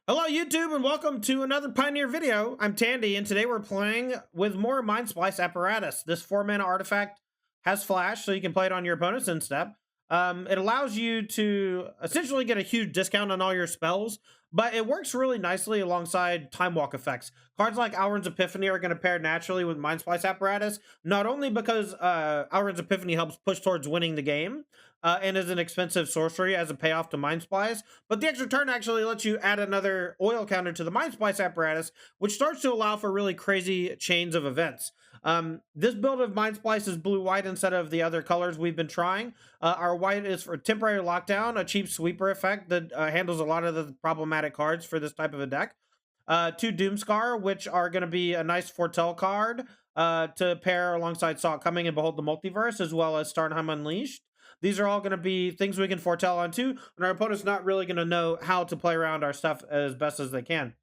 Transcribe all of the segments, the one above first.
Hello YouTube and welcome to another Pioneer video. I'm Tandy and today we're playing with more MINDSPLICE Apparatus. This 4-mana artifact has flash so you can play it on your opponent's end step. It allows you to essentially get a huge discount on all your spells, but it works really nicely alongside Time Walk effects. Cards like Alrund's Epiphany are going to pair naturally with MINDSPLICE Apparatus, not only because Alrund's Epiphany helps push towards winning the game, and is an expensive sorcery as a payoff to MINDSPLICE, but the extra turn actually lets you add another oil counter to the MINDSPLICE apparatus, which starts to allow for really crazy chains of events. This build of MINDSPLICE is blue-white instead of the other colors we've been trying. Our white is for temporary lockdown, a cheap sweeper effect that handles a lot of the problematic cards for this type of a deck. 2 Doomscar, which are going to be a nice foretell card to pair alongside Saw Coming and Behold the Multiverse, as well as Starnheim Unleashed. These are all going to be things we can foretell on too, and our opponent's not really going to know how to play around our stuff as best as they can.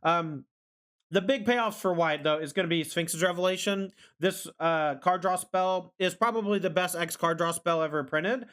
The big payoffs for white, though, is going to be Sphinx's Revelation. This card draw spell is probably the best X card draw spell ever printed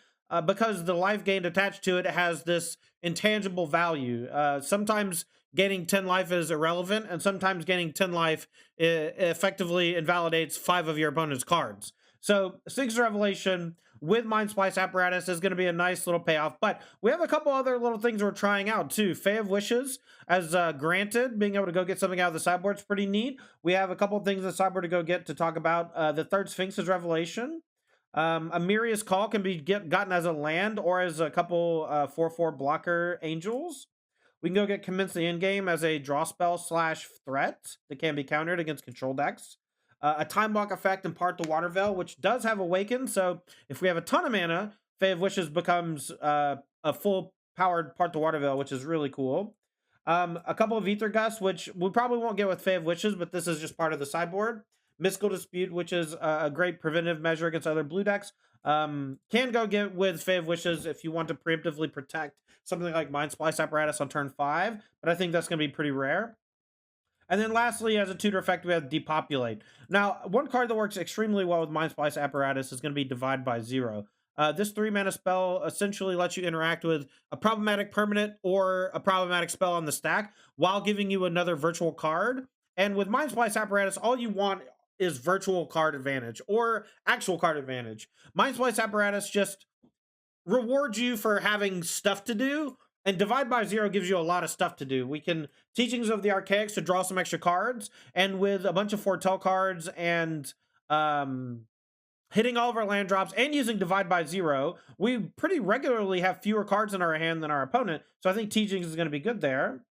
because the life gained attached to it has this intangible value. Sometimes gaining 10 life is irrelevant, and sometimes gaining 10 life effectively invalidates 5 of your opponent's cards. So Sphinx's Revelation with MINDSPLICE Apparatus is going to be a nice little payoff. But we have a couple other little things we're trying out too. Fae of Wishes as granted, being able to go get something out of the sideboard is pretty neat. We have a couple of things in the sideboard to go get to talk about. The third Sphinx's Revelation. Amiria's Call can be gotten as a land or as a couple 4/4 blocker angels. We can go get Commence the Endgame as a draw spell / threat that can be countered against control decks. A Time Walk effect and Part the Water Veil, which does have Awaken. So if we have a ton of mana, Fae of Wishes becomes a full powered Part the Water Veil, which is really cool. A couple of Ether Gusts, which we probably won't get with Fae of Wishes, but this is just part of the sideboard. Mystical Dispute, which is a great preventive measure against other blue decks. Can go get with Fae of Wishes if you want to preemptively protect something like MINDSPLICE Apparatus on turn 5, but I think that's going to be pretty rare. And then lastly, as a tutor effect, we have Depopulate. Now, one card that works extremely well with MINDSPLICE Apparatus is going to be Divide by Zero. This 3-mana spell essentially lets you interact with a problematic permanent or a problematic spell on the stack while giving you another virtual card. And with MINDSPLICE Apparatus, all you want is virtual card advantage or actual card advantage. MINDSPLICE Apparatus just rewards you for having stuff to do, and Divide by Zero gives you a lot of stuff to do. We can Teachings of the Archaics to draw some extra cards, and with a bunch of foretell cards and hitting all of our land drops and using Divide by Zero, we pretty regularly have fewer cards in our hand than our opponent. So I think Teachings is going to be good there.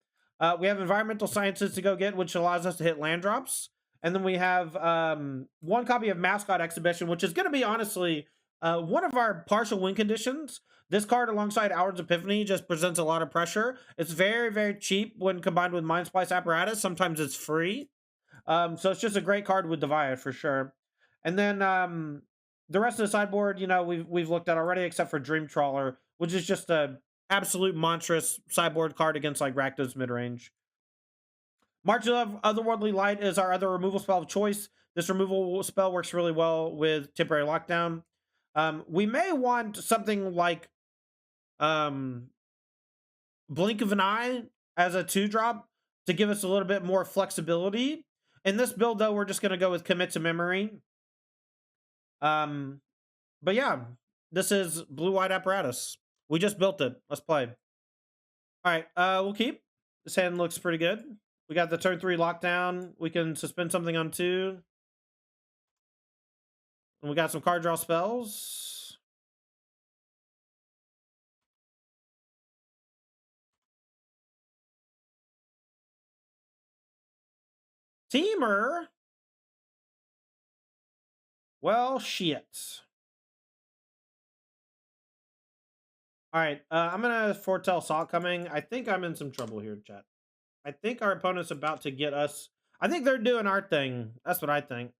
We have Environmental Sciences to go get, which allows us to hit land drops. And then we have 1 copy of Mascot Exhibition, which is going to be honestly one of our partial win conditions. This card alongside Alrund's Epiphany just presents a lot of pressure. It's very, very cheap when combined with MINDSPLICE Apparatus. Sometimes it's free. So it's just a great card with Divide for sure. And then the rest of the sideboard, you know, we've looked at already, except for Dream Trawler, which is just a absolute monstrous sideboard card against like Rakdos midrange. March of Otherworldly Light is our other removal spell of choice. This removal spell works really well with Temporary Lockdown. We may want something like Blink of an Eye as a 2-drop to give us a little bit more flexibility. In this build, though, we're just going to go with Commit to Memory. But yeah, this is Blue-White Apparatus. We just built it. Let's play. All right, we'll keep. This hand looks pretty good. We got the turn 3 lockdown. We can suspend something on 2. And we got some card draw spells. Teamer? Well, shit. All right, I'm going to foretell Saw Coming. I think I'm in some trouble here, chat. I think our opponent's about to get us. I think they're doing our thing. That's what I think.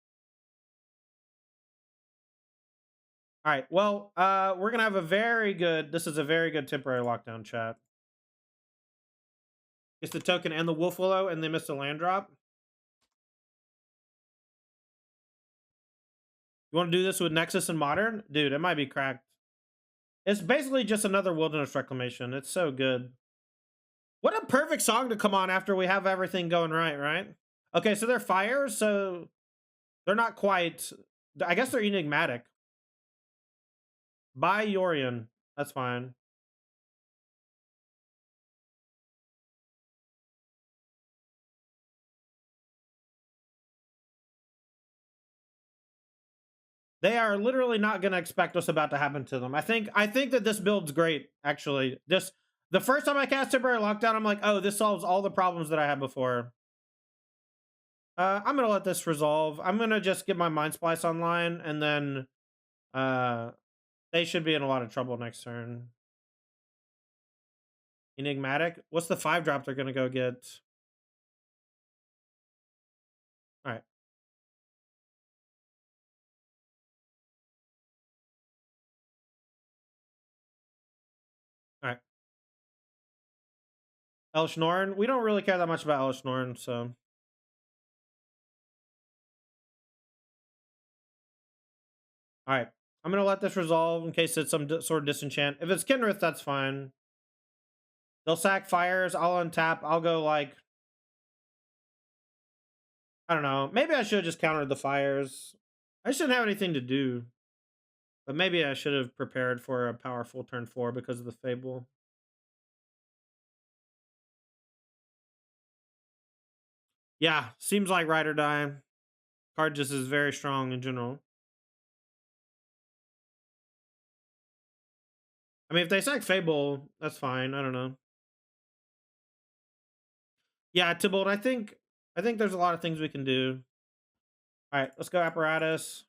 All right, well, we're going to have a very good, this is a very good temporary lockdown, chat. It's the token and the Wolf Willow, and they missed a land drop. You want to do this with Nexus and Modern? Dude, it might be cracked. It's basically just another Wilderness Reclamation. It's so good. What a perfect song to come on after we have everything going right? Okay, so they're fires, so they're not quite... I guess they're enigmatic. Buy Yorion. That's fine. They are literally not going to expect what's about to happen to them. I think that this build's great, actually. Just the first time I cast Temporary Lockdown, I'm like, oh, this solves all the problems that I had before. I'm going to let this resolve. I'm going to just get my Mind Splice online, and then they should be in a lot of trouble next turn. Enigmatic? What's the 5-drop they're going to go get? All right. All right. Elish Norn? We don't really care that much about Elish Norn, so... All right. I'm going to let this resolve in case it's some sort of disenchant. If it's Kinrith, that's fine. They'll sack fires. I'll untap. I'll go like... I don't know. Maybe I should have just countered the fires. I shouldn't have anything to do. But maybe I should have prepared for a powerful turn 4 because of the Fable. Yeah, seems like ride or die. Card just is very strong in general. I mean, if they sack Fable, that's fine. I don't know. Yeah, Tybalt, I think there's a lot of things we can do. All right, let's go Apparatus.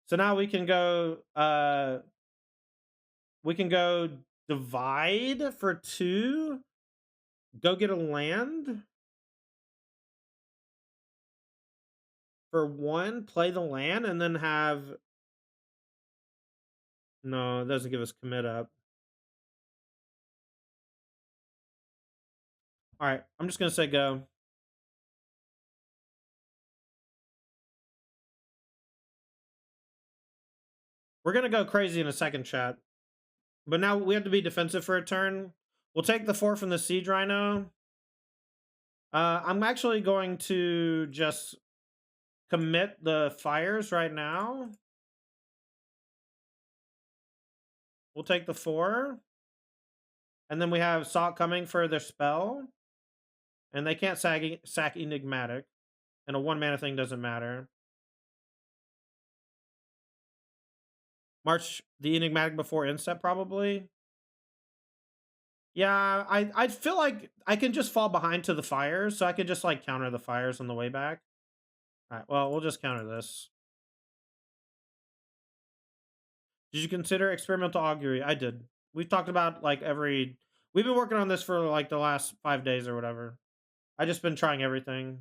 So now we can go divide for 2. Go get a land for 1, play the land, and then have... No, it doesn't give us commit up. All right, I'm just gonna say go. We're gonna go crazy in a second, chat. But now we have to be defensive for a turn. We'll take the 4 from the Siege Rhino. I'm actually going to just commit the fires right now. We'll take the 4. And then we have Salt coming for their spell. And they can't sack Enigmatic. And a 1-mana thing doesn't matter. March the Enigmatic before instep, probably. Yeah, I feel like I can just fall behind to the fires, so I could just like counter the fires on the way back. All right, well, we'll just counter this. Did you consider experimental augury? I did. We've talked about like we've been working on this for like the last 5 days or whatever. I just been trying everything.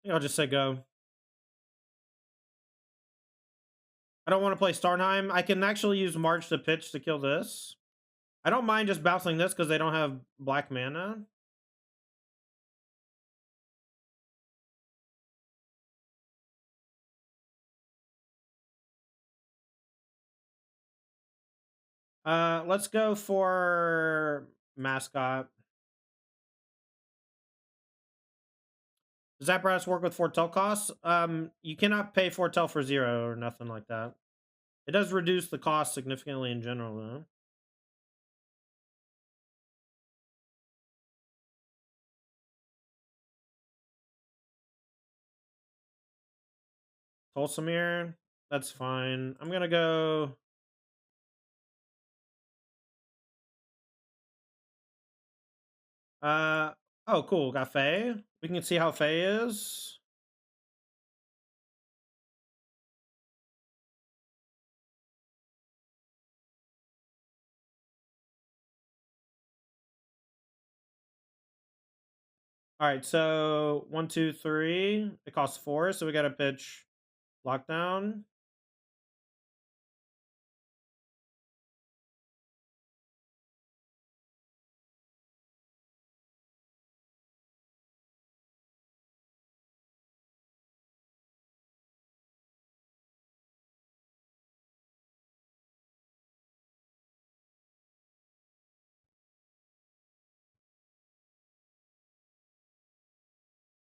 Yeah, I'll just say go. I don't want to play Starnheim. I can actually use March to pitch to kill this. I don't mind just bouncing this because they don't have black mana. Let's go for Mascot. Does Apparatus work with Foretell costs? You cannot pay Foretell for 0 or nothing like that. It does reduce the cost significantly in general, though. Tolsimir. That's fine. I'm gonna go. Oh, cool. Got Faye. We can see how Faye is. All right, so 1, 2, 3. It costs 4, so we got to pitch Lockdown.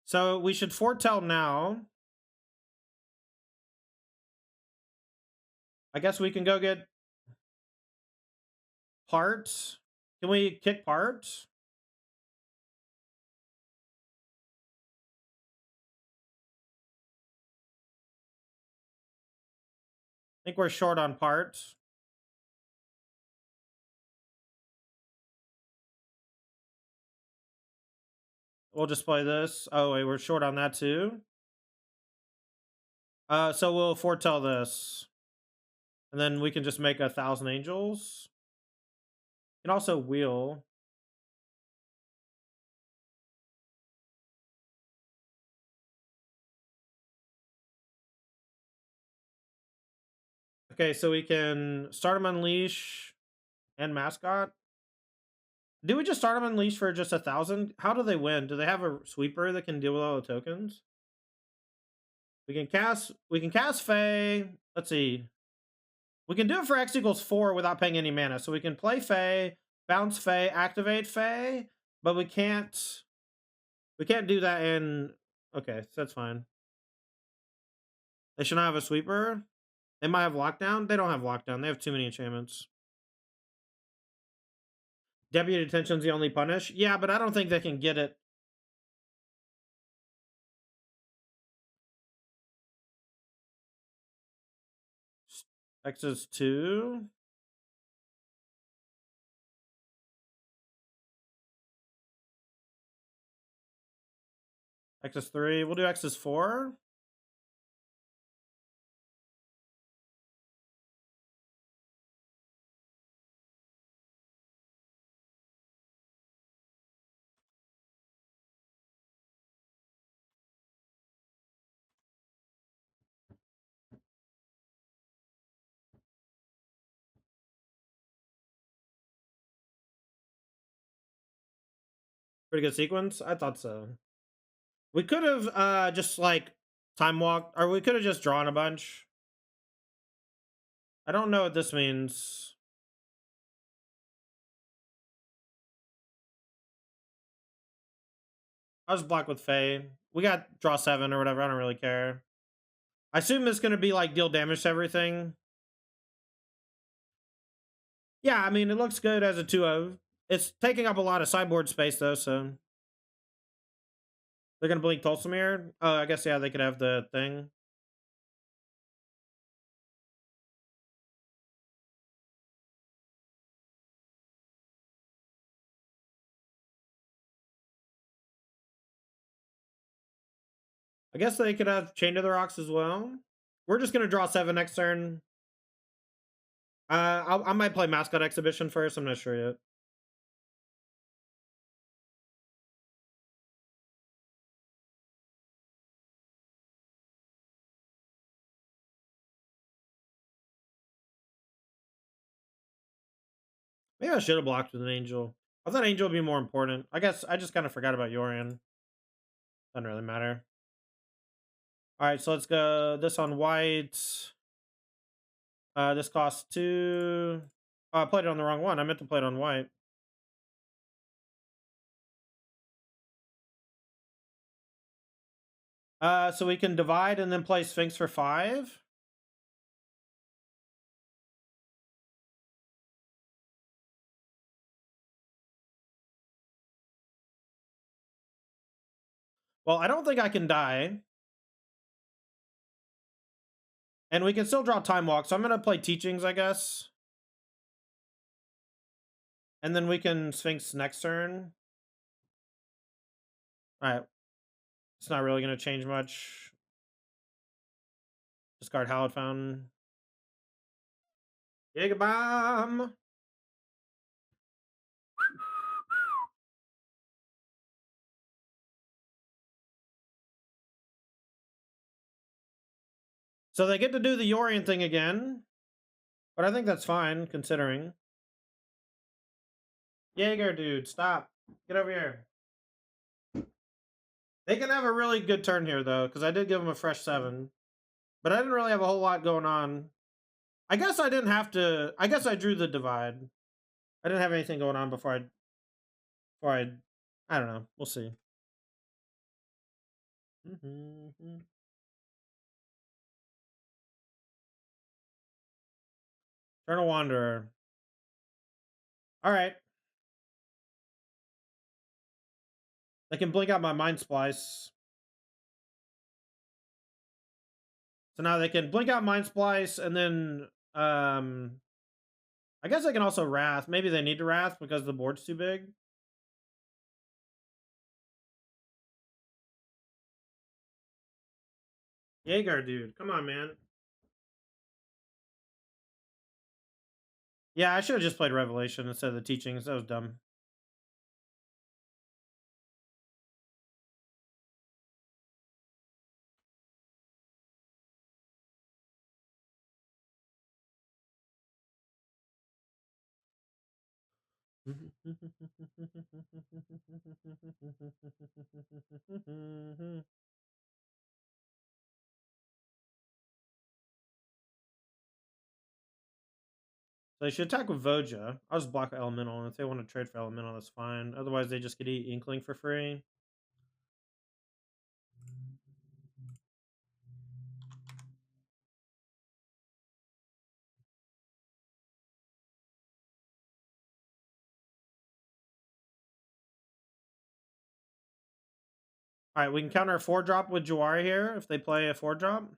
So we should foretell now. I guess we can go get parts. Can we kick parts? I think we're short on parts. We'll just play this. Oh, wait, we're short on that too. So we'll foretell this. And then we can just make 1,000 angels. And also wheel. Okay, so we can start them Unleash and Mascot. Do we just start them Unleash for just 1,000? How do they win? Do they have a sweeper that can deal with all the tokens? We can cast Fae. Let's see. We can do it for X equals 4 without paying any mana. So we can play Fae, bounce Fae, activate Fae, but we can't do that in. Okay, so that's fine. They should not have a sweeper. They might have lockdown. They don't have lockdown. They have too many enchantments. Deputy detention's the only punish. Yeah, but I don't think they can get it. X is 2. X is 3. We'll do X is 4. Pretty good sequence. I thought so. We could have just like time walked, or we could have just drawn a bunch. I don't know what this means. I'll just block with Fae. We got draw 7 or whatever. I don't really care. I assume it's going to be like deal damage to everything. Yeah, I mean, it looks good as a 2-0. It's taking up a lot of sideboard space, though, so. They're going to blink Tolsimir. Oh, I guess, yeah, they could have the thing. I guess they could have Chain to the Rocks as well. We're just going to draw 7 next turn. I might play Mascot Exhibition first. I'm not sure yet. Maybe I should have blocked with an Angel. I thought Angel would be more important. I guess I just kind of forgot about Yorion. Doesn't really matter. All right, so let's go this on white. This costs 2. Oh, I played it on the wrong one. I meant to play it on white. So we can divide and then play Sphinx for 5. Well, I don't think I can die. And we can still draw Time Walk, so I'm gonna play Teachings, I guess. And then we can Sphinx next turn. Alright. It's not really gonna change much. Discard Hallowed Fountain. Giga Bomb! So they get to do the Yorion thing again. But I think that's fine, considering. Jaeger, dude, stop. Get over here. They can have a really good turn here, though, because I did give them a fresh 7. But I didn't really have a whole lot going on. I guess I didn't have to... I guess I drew the divide. I didn't have anything going on before I don't know. We'll see. Eternal Wanderer. Alright. They can blink out my MINDSPLICE. So now they can blink out MINDSPLICE, and then I guess I can also Wrath. Maybe they need to Wrath because the board's too big. Jaeger, dude. Come on, man. Yeah, I should have just played Revelation instead of the Teachings. That was dumb. So they should attack with Voja. I'll just block Elemental, and if they want to trade for Elemental, that's fine. Otherwise, they just could eat Inkling for free. Alright, we can counter a 4-drop with Jawari here if they play a 4-drop.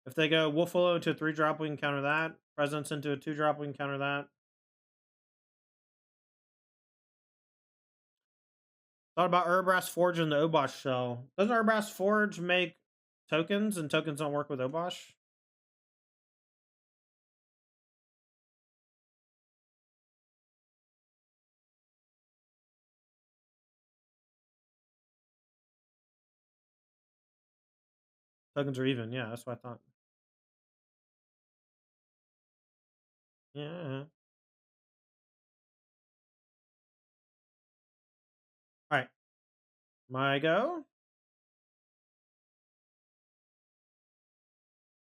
If they go Wolfwillow into a 3-drop, we can counter that. Presence into a 2-drop, we can counter that. Thought about Urbrass Forge and the Obosh shell. Doesn't Urbrass Forge make tokens, and tokens don't work with Obosh? Tokens are even, yeah, that's what I thought. Yeah. Alright. My go?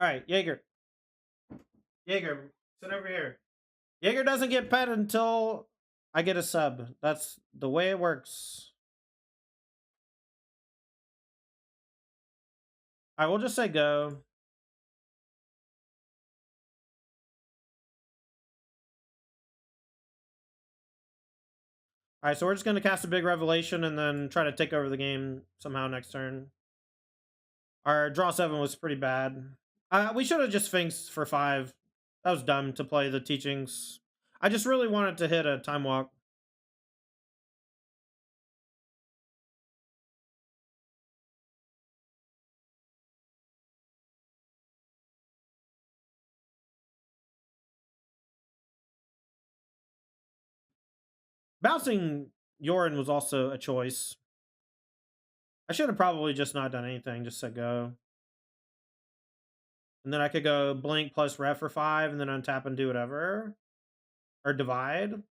Alright, Jaeger. Jaeger, sit over here. Jaeger doesn't get pet until I get a sub. That's the way it works. Alright, we'll just say go. Alright, so we're just going to cast a big Revelation and then try to take over the game somehow next turn. Our draw 7 was pretty bad. We should have just Sphinxed for 5. That was dumb to play the Teachings. I just really wanted to hit a Time Walk. Bouncing Yorin was also a choice. I should have probably just not done anything, just said go. And then I could go Blink plus Ref for 5, and then untap and do whatever. Or Divide.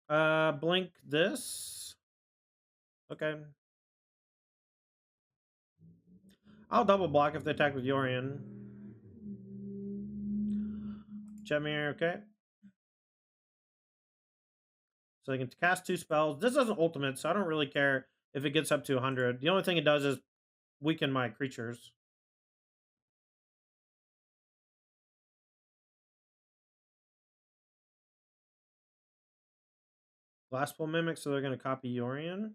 Blink this. Okay. I'll double block if they attack with Yorion. Chemir, okay. So they can cast 2 spells. This doesn't ultimate, so I don't really care. if it gets up to 100. The only thing it does is weaken my creatures. Glasspool Mimic, so they're going to copy Yorion.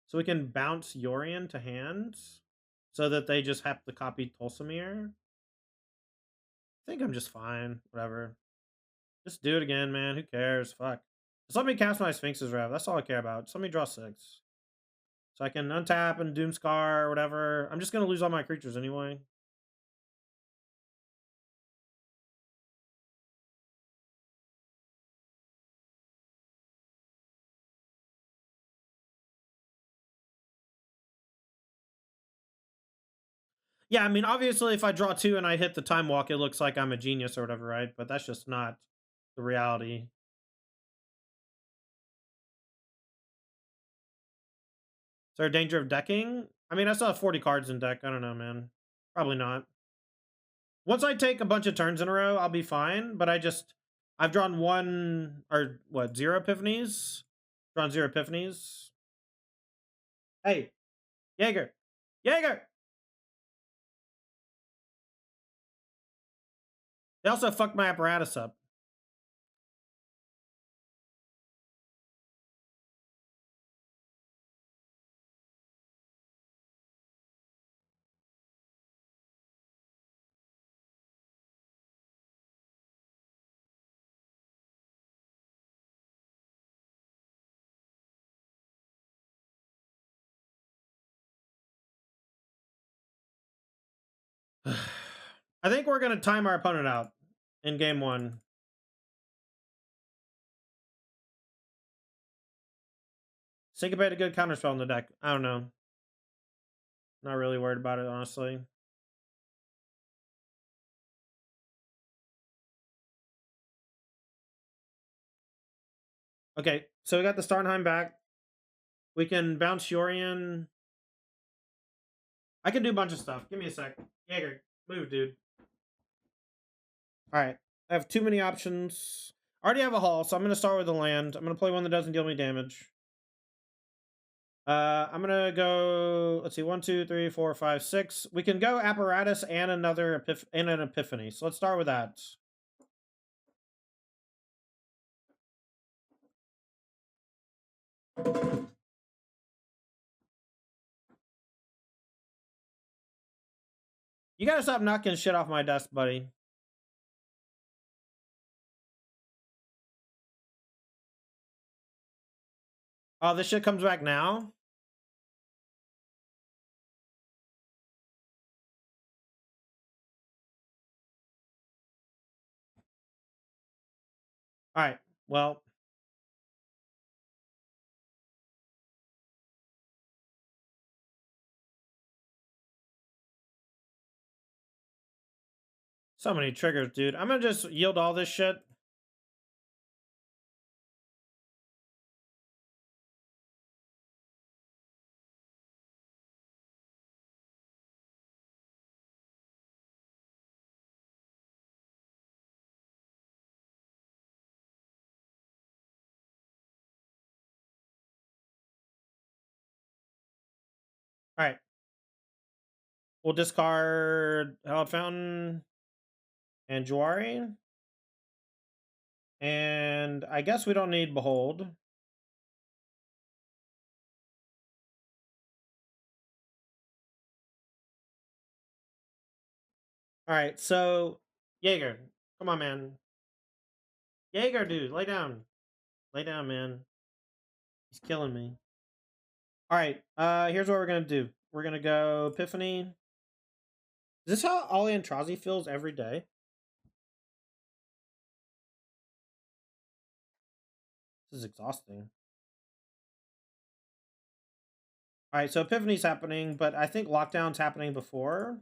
So we can bounce Yorion to hand so that they just have to copy Tolsimir. I think I'm just fine. Whatever. Just do it again, man. Who cares? Fuck. Just let me cast my Sphinx's Rev. That's all I care about. Just let me draw 6. So I can untap and Doomscar or whatever. I'm just going to lose all my creatures anyway. Yeah, I mean, obviously, if I draw 2 and I hit the Time Walk, it looks like I'm a genius or whatever, right? But that's just not the reality. Is there a danger of decking? I mean, I still have 40 cards in deck. I don't know, man. Probably not. Once I take a bunch of turns in a row, I'll be fine. But I've drawn 1, or what, 0 Epiphanies? Drawn 0 Epiphanies. Hey, Jaeger! Jaeger! They also fucked my Apparatus up. I think we're going to time our opponent out in game 1. Syncopate a good counterspell in the deck. I don't know. Not really worried about it, honestly. Okay, so we got the Starnheim back. We can bounce Yorion. I can do a bunch of stuff. Give me a sec. Jaeger, move, dude. All right. I have too many options. I already have a haul, so I'm going to start with a land. I'm going to play one that doesn't deal me damage. I'm going to go, let's see, 1, 2, 3, 4, 5, 6. We can go Apparatus and another and an Epiphany. So let's start with that. You got to stop knocking shit off my desk, buddy. Oh, this shit comes back now? All right. Well, so many triggers, dude. I'm going to just yield all this shit. All right. We'll discard Hallowed Fountain and Juari. And I guess we don't need Behold. All right, so Jaeger, come on, man. Jaeger, dude, lay down. Lay down, man. He's killing me. All right, here's what we're going to do. We're going to go Epiphany. Is this how Ollie Antrazi feels every day? This is exhausting. All right, so Epiphany's happening, but I think Lockdown's happening before.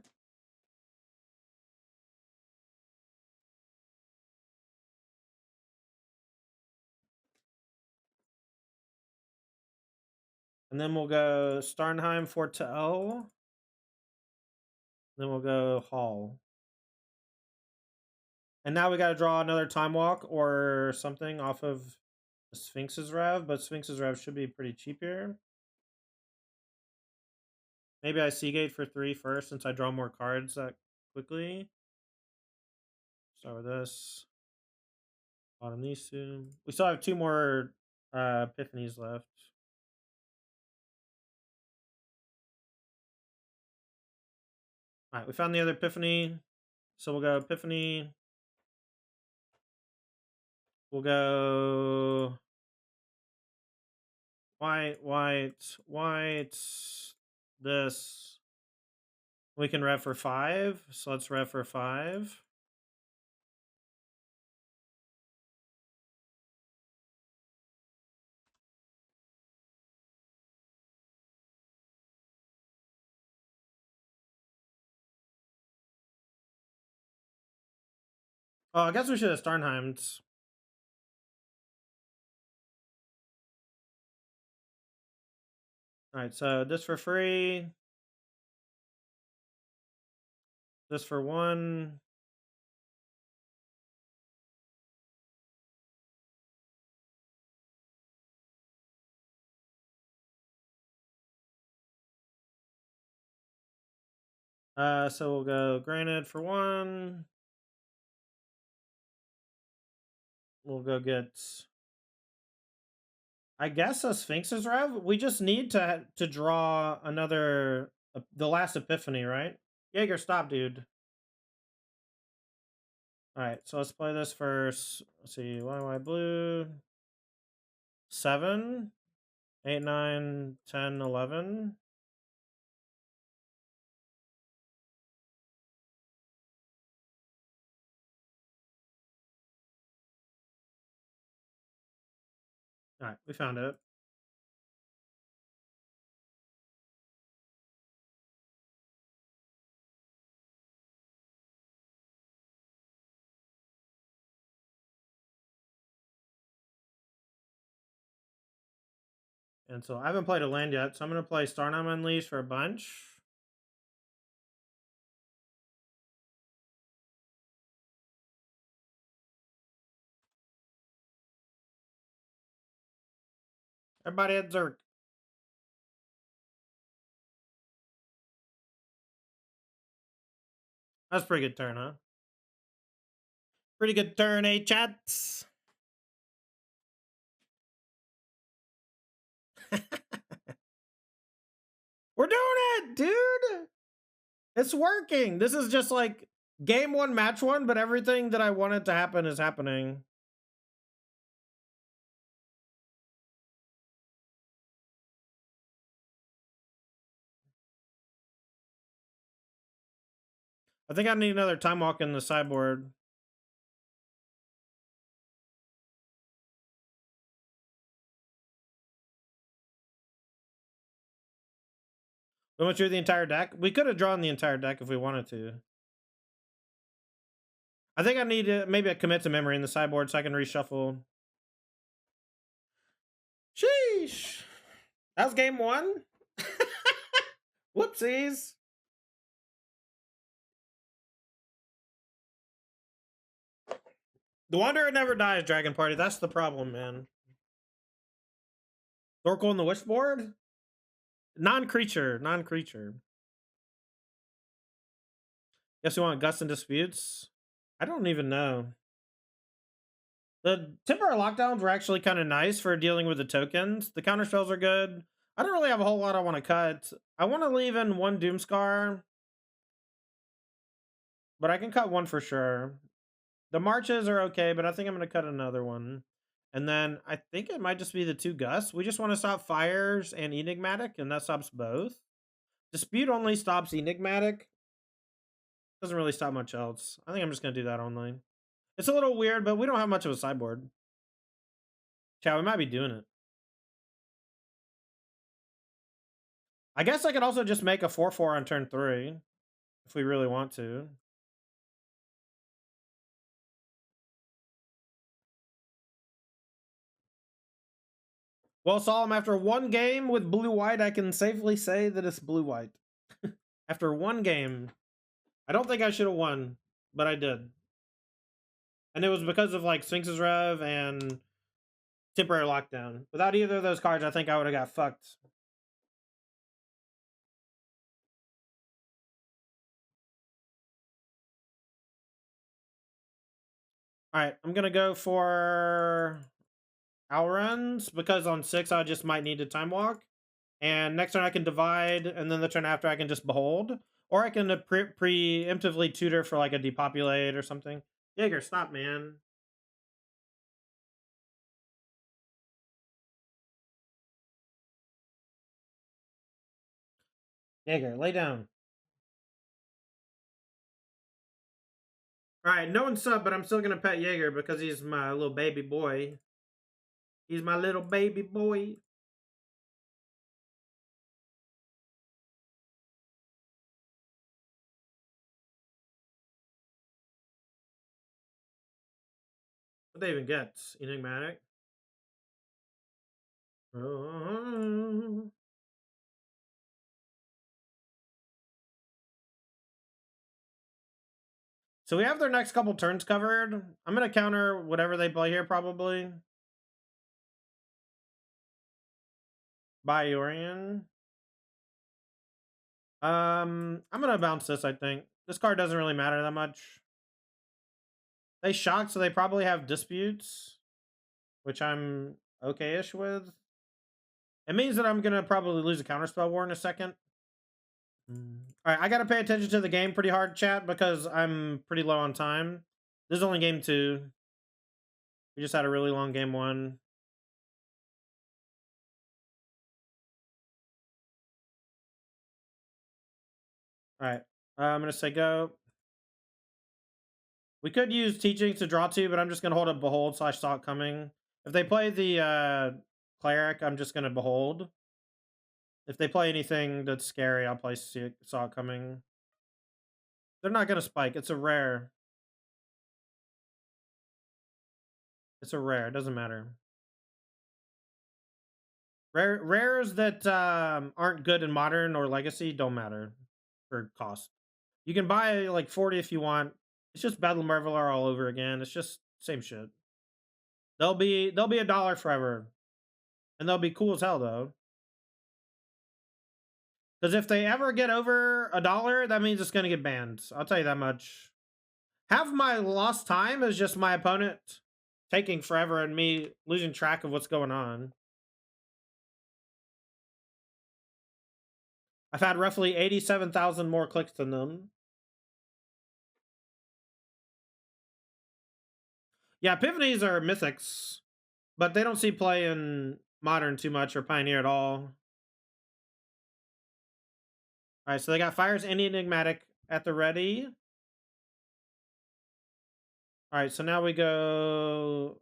And then we'll go Starnheim Fortel. Then we'll go Hall. And now we got to draw another Time Walk or something off of Sphinx's Rev, but Sphinx's Rev should be pretty cheap here. Maybe I Seagate for 3 first since I draw more cards that quickly. Start with this. Bottom these two. We still have 2 more Epiphanies left. Alright, we found the other Epiphany. So we'll go Epiphany. We'll go white, white, white. This. We can rev for 5. So let's rev for 5. Oh, I guess we should have Starnheimed. Alright, so this for free. This for 1. So we'll go granted for 1. We'll go get, I guess, a Sphinx's Rev. We just need to draw another, the last Epiphany, right? Jaeger, stop, dude. All right, so let's play this first. Let's see, white, blue. 7, 8, 9, 10, 11. All right, we found it. And so I haven't played a land yet, so I'm going to play Starnam Unleashed for a bunch. Everybody at Zerk. That's a pretty good turn, huh? Pretty good turn, eh, chats? We're doing it, dude! It's working! This is just like game 1, match 1, but everything that I wanted to happen is happening. I think I need another time walk in the sideboard. We went through the entire deck. We could have drawn the entire deck if we wanted to. I think I need to maybe a commit to memory in the sideboard so I can reshuffle. Sheesh. That was game 1. Whoopsies. The Wanderer never dies, Dragon Party. That's the problem, man. Oracle in the Wishboard? Non-creature. Non-creature. Guess you want Gust and Disputes? I don't even know. The temporary lockdowns were actually kind of nice for dealing with the tokens. The counter spells are good. I don't really have a whole lot I want to cut. I want to leave in 1 Doomscar, but I can cut 1 for sure. The marches are okay, but I think I'm going to cut another one. And then I think it might just be the 2 Gusts. We just want to stop Fires and Enigmatic, and that stops both. Dispute only stops Enigmatic. Doesn't really stop much else. I think I'm just going to do that only. It's a little weird, but we don't have much of a sideboard. Chat, we might be doing it. I guess I could also just make a 4/4 on turn 3 if we really want to. Well, Solemn, after 1 game with blue-white, I can safely say that it's blue-white. After 1 game. I don't think I should have won, but I did. And it was because of like Sphinx's Rev and temporary lockdown. Without either of those cards, I think I would have got fucked. All right, I'm gonna go for Alruns because on 6 I just might need to time walk, and next turn I can divide, and then the turn after I can just behold, or I can preemptively tutor for like a depopulate or something. Jaeger, stop, man. Jaeger, lay down. All right, no one's sub, but I'm still gonna pet Jaeger because he's my little baby boy. He's my little baby boy. What they even get? Enigmatic. Oh. So we have their next couple turns covered. I'm gonna counter whatever they play here probably. By Orion. I'm gonna bounce this, I think. This card doesn't really matter that much. They shock, so they probably have disputes, which I'm okay-ish with. It means that I'm gonna probably lose a counterspell war in a second. Alright, I gotta pay attention to the game pretty hard, chat, because I'm pretty low on time. This is only game 2. We just had a really long game 1. Alright, I'm gonna say go. We could use teaching to draw 2, but I'm just gonna hold a behold / saw it coming. If they play the cleric, I'm just gonna behold. If they play anything that's scary, I'll play saw it coming. They're not gonna spike. It's a rare. It's a rare. It doesn't matter. Rares that aren't good in modern or legacy don't matter for cost. You can buy like 40 if you want. It's just Battle Mervelar all over again. It's just same shit. They'll be $1 forever, and they'll be cool as hell though. Because if they ever get over $1, that means it's gonna get banned. I'll tell you that much. Half my lost time is just my opponent taking forever and me losing track of what's going on. I've had roughly 87,000 more clicks than them. Yeah, Epiphanies are mythics, but they don't see play in modern too much or Pioneer at all. All right, so they got Fires and Enigmatic at the ready. All right, so now we go.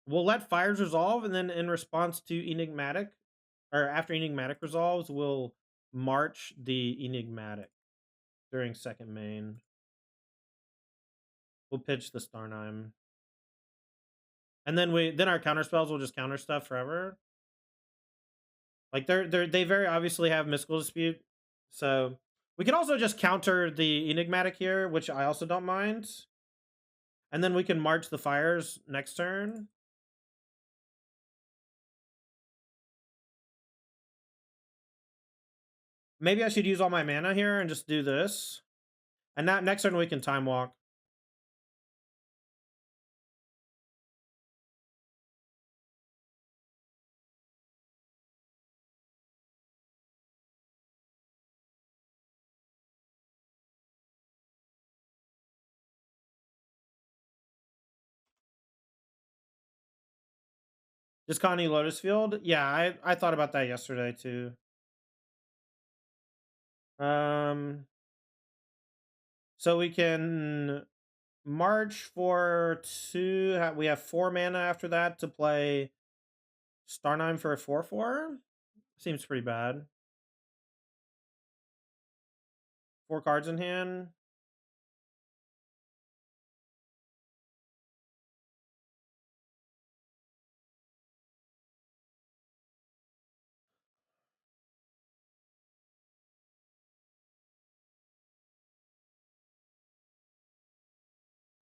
We'll let Fires resolve, and then in response to Enigmatic, or after Enigmatic resolves, we'll march the Enigmatic during second main. We'll pitch the Starnheim. And then our counter spells will just counter stuff forever. Like they very obviously have Mystical Dispute. So we can also just counter the Enigmatic here, which I also don't mind. And then we can march the Fires next turn. Maybe I should use all my mana here and just do this. And that next turn we can time walk. Just Connie Lotus Field? Yeah, I thought about that yesterday too. So we can march for 2. We have 4 mana after that to play Starnheim for a 4/4. Seems pretty bad. 4 cards in hand.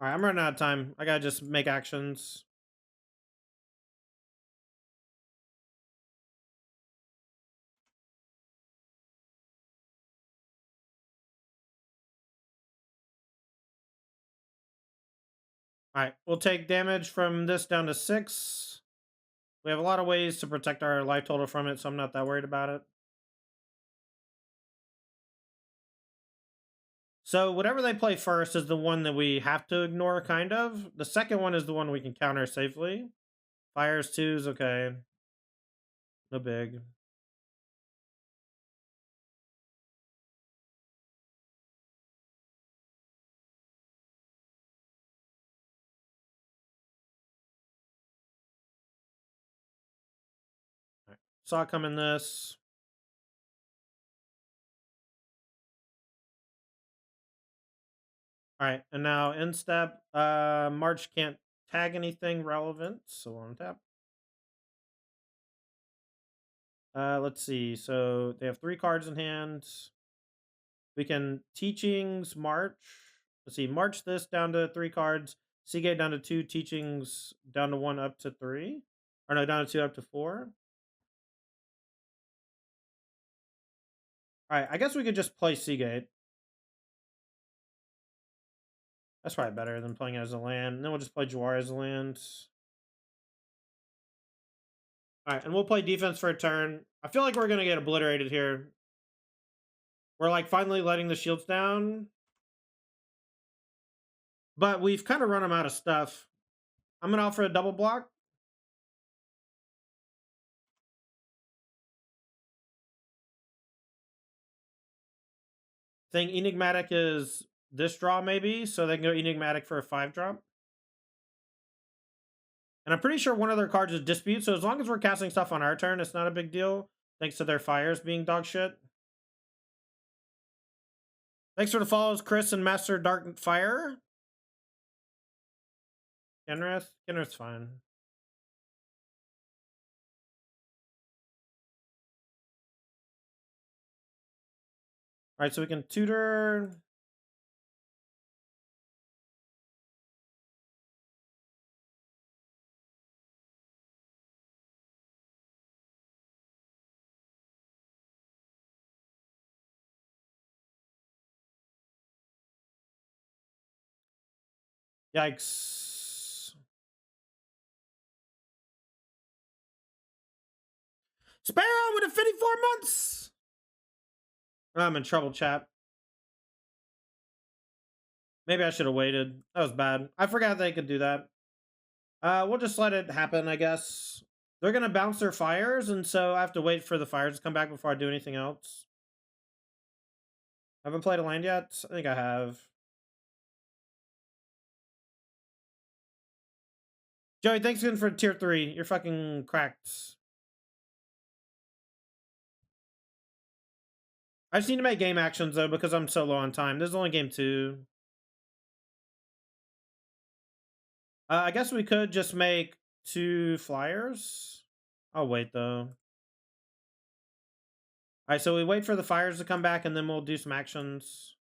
All right, I'm running out of time. I gotta just make actions. All right, we'll take damage from this down to 6. We have a lot of ways to protect our life total from it, so I'm not that worried about it. So whatever they play first is the one that we have to ignore, kind of. The second one is the one we can counter safely. Fires 2's okay. No big. All right. Saw coming this. All right, and now in step, March can't tag anything relevant, so on tap. Let's see. So they have 3 cards in hand. We can teachings march. Let's see, march this down to 3 cards. Seagate down to 2. Teachings down to 1 up to 3. Or no, down to 2 up to 4. All right, I guess we could just play Seagate. That's probably better than playing it as a land. And then we'll just play Jawar as a land. All right, and we'll play defense for a turn. I feel like we're going to get obliterated here. We're like finally letting the shields down. But we've kind of run them out of stuff. I'm going to offer a double block. I think Enigmatic is this draw maybe, so they can go Enigmatic for a 5 drop. And I'm pretty sure one of their cards is Dispute, so as long as we're casting stuff on our turn, it's not a big deal, thanks to their fires being dog shit. Thanks for the follows, Chris and Master Dark Fire. Kenrith's fine. All right, so we can tutor. Yikes. Sparrow with a 54 months. I'm in trouble, chat. Maybe I should have waited. That was bad. I forgot they could do that. We'll just let it happen, I guess. They're going to bounce their fires, and so I have to wait for the fires to come back before I do anything else. Haven't played a land yet? I think I have. Joey, thanks again for tier 3. You're fucking cracked. I just need to make game actions, though, because I'm so low on time. This is only game 2. I guess we could just make 2 flyers. I'll wait, though. All right, so we wait for the fires to come back, and then we'll do some actions.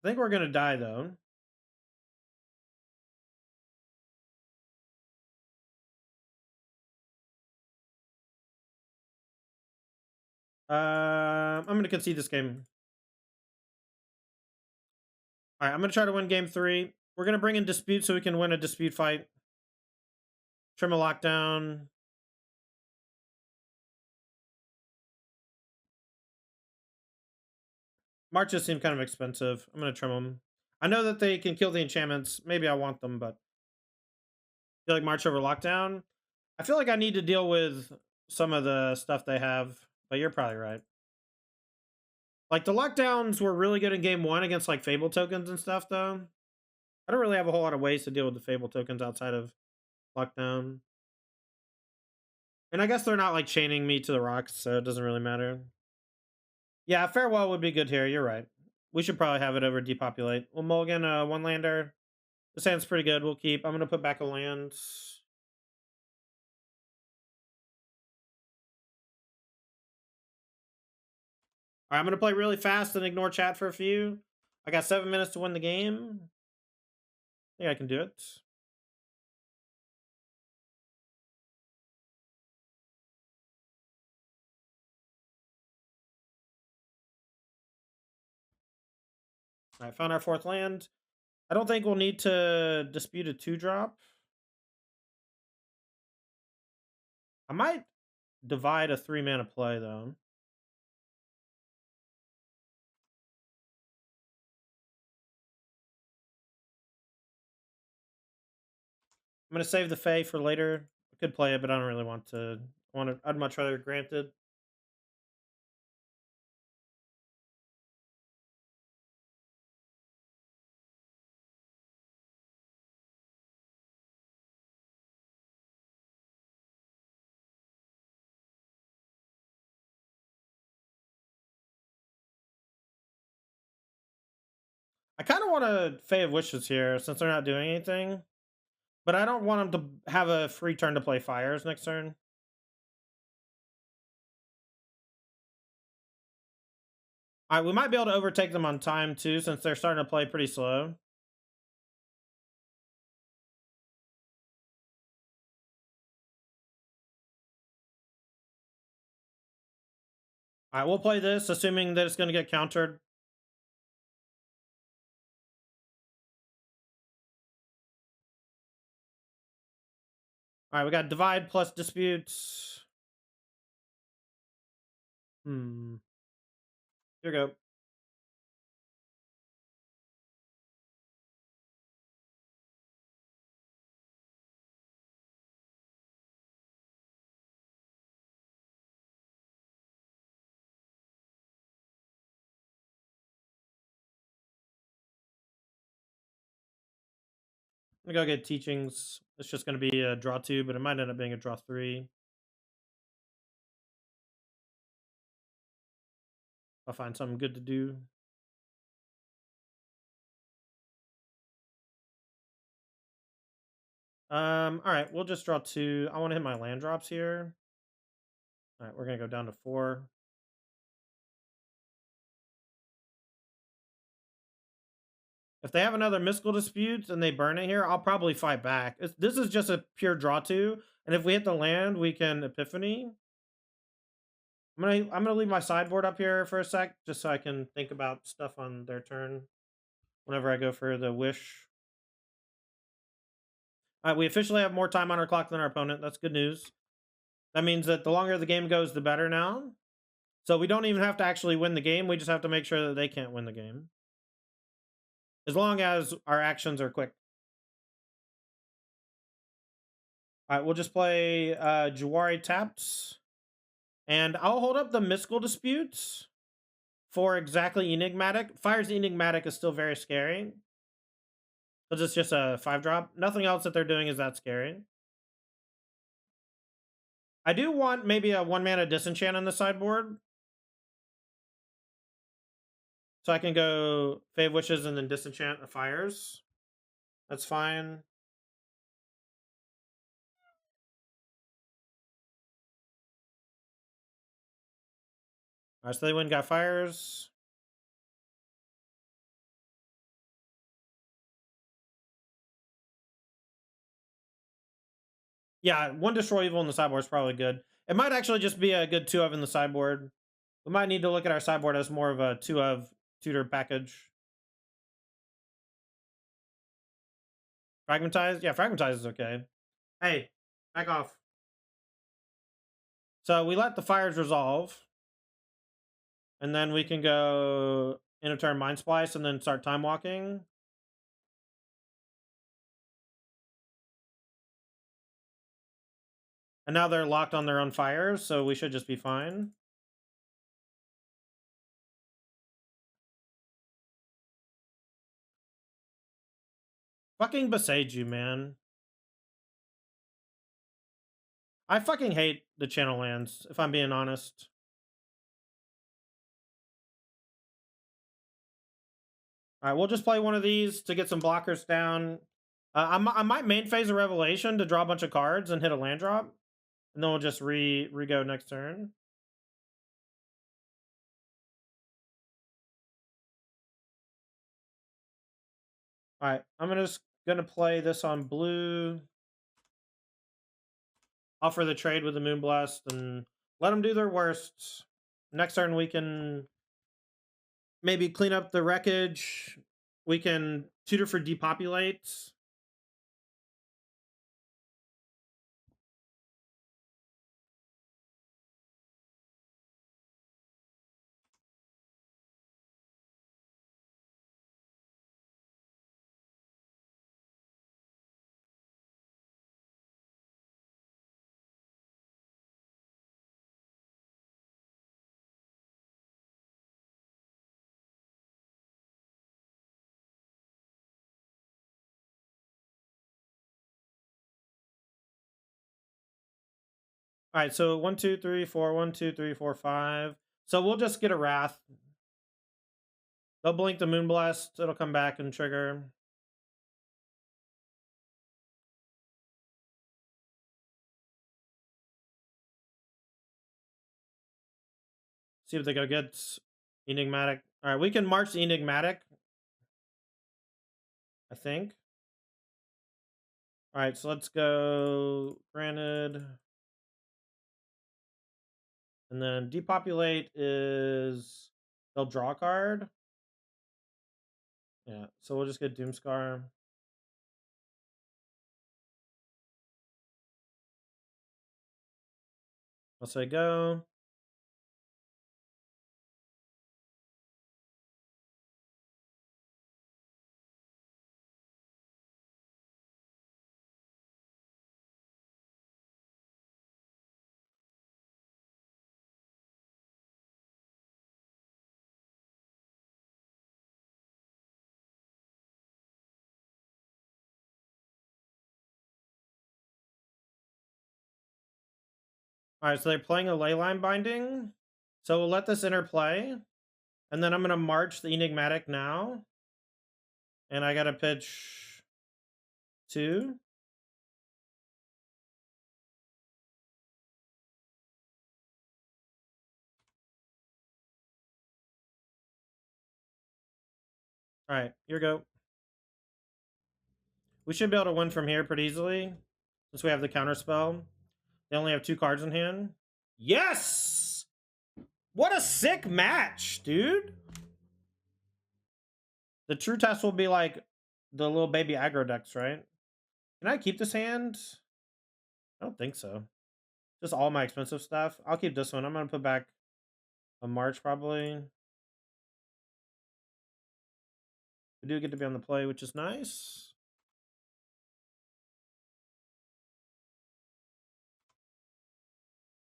I think we're going to die, though. I'm going to concede this game. All right, I'm going to try to win game 3. We're going to bring in Dispute so we can win a Dispute fight. Trim a lockdown. Marches seem kind of expensive. I'm going to trim them. I know that they can kill the enchantments. Maybe I want them, but I feel like March over lockdown. I feel like I need to deal with some of the stuff they have, but you're probably right. Like, the lockdowns were really good in game 1 against, like, Fable tokens and stuff, though. I don't really have a whole lot of ways to deal with the Fable tokens outside of lockdown. And I guess they're not, like, chaining me to the rocks, so it doesn't really matter. Yeah, Farewell would be good here. You're right. We should probably have it over Depopulate. We'll mulligan a 1-lander. This hand's pretty good. We'll keep. I'm going to put back a land. All right, I'm going to play really fast and ignore chat for a few. I got 7 minutes to win the game. I think I can do it. All right, found our 4th land. I don't think we'll need to dispute a 2-drop. I might divide a 3-mana play, though. I'm going to save the Fae for later. I could play it, but I don't really want to. I'd much rather grant it. I kind of want to Fae of Wishes here since they're not doing anything. But I don't want them to have a free turn to play Fires next turn. All right, we might be able to overtake them on time too, since they're starting to play pretty slow. All right, we'll play this, assuming that it's going to get countered. All right, we got Divide plus Disputes. Here we go. I'm going to go get Teachings. It's just going to be a draw 2, but it might end up being a draw 3. I'll find something good to do. All right, we'll just draw 2. I want to hit my land drops here. All right, we're going to go down to 4. If they have another Mystical Dispute and they burn it here, I'll probably fight back. This is just a pure draw 2, and if we hit the land, we can Epiphany. I'm gonna leave my sideboard up here for a sec, just so I can think about stuff on their turn whenever I go for the Wish. All right, we officially have more time on our clock than our opponent. That's good news. That means that the longer the game goes, the better now. So we don't even have to actually win the game. We just have to make sure that they can't win the game. As long as our actions are quick. All right, we'll just play Jawari tapped. And I'll hold up the Mystical Disputes for exactly Enigmatic. Fire's Enigmatic is still very scary. Because it's just a 5-drop. Nothing else that they're doing is that scary. I do want maybe a 1-mana Disenchant on the sideboard. So I can go Fae of Wishes and then Disenchant the Fires. That's fine. Alright, so they win, got Fires. Yeah, 1 Destroy Evil in the sideboard is probably good. It might actually just be a good 2 of in the sideboard. We might need to look at our sideboard as more of a 2 of tutor package. Fragmentize? Yeah, Fragmentize is okay. Hey, back off. So we let the Fires resolve. And then we can go in a turn MINDSPLICE and then start time walking. And now they're locked on their own Fires, so we should just be fine. Fucking Beseiju, man. I fucking hate the channel lands, if I'm being honest. All right, we'll just play one of these to get some blockers down. I might main phase a Revelation to draw a bunch of cards and hit a land drop. And then we'll just re-go next turn. All right, I'm just gonna play this on blue. Offer the trade with the Moonblast and let them do their worst. Next turn we can maybe clean up the wreckage. We can tutor for depopulate. All right, so 1, 2, 3, 4, 1, 2, 3, 4, 5. So we'll just get a Wrath. They'll blink the Moonblast. It'll come back and trigger. See if they go get Enigmatic. All right, we can march the Enigmatic, I think. All right, so let's go Granted. And then Depopulate is... They'll draw a card. Yeah, so we'll just get Doomscar. I'll say go. All right, so they're playing a Leyline Binding. So we'll let this interplay. And then I'm going to march the Enigmatic now. And I got to pitch 2. All right, here we go. We should be able to win from here pretty easily, since we have the counter spell. They only have 2 cards in hand. Yes! What a sick match, dude! The true test will be like the little baby aggro decks, right? Can I keep this hand? I don't think so. Just all my expensive stuff. I'll keep this one. I'm going to put back a March probably. We do get to be on the play, which is nice.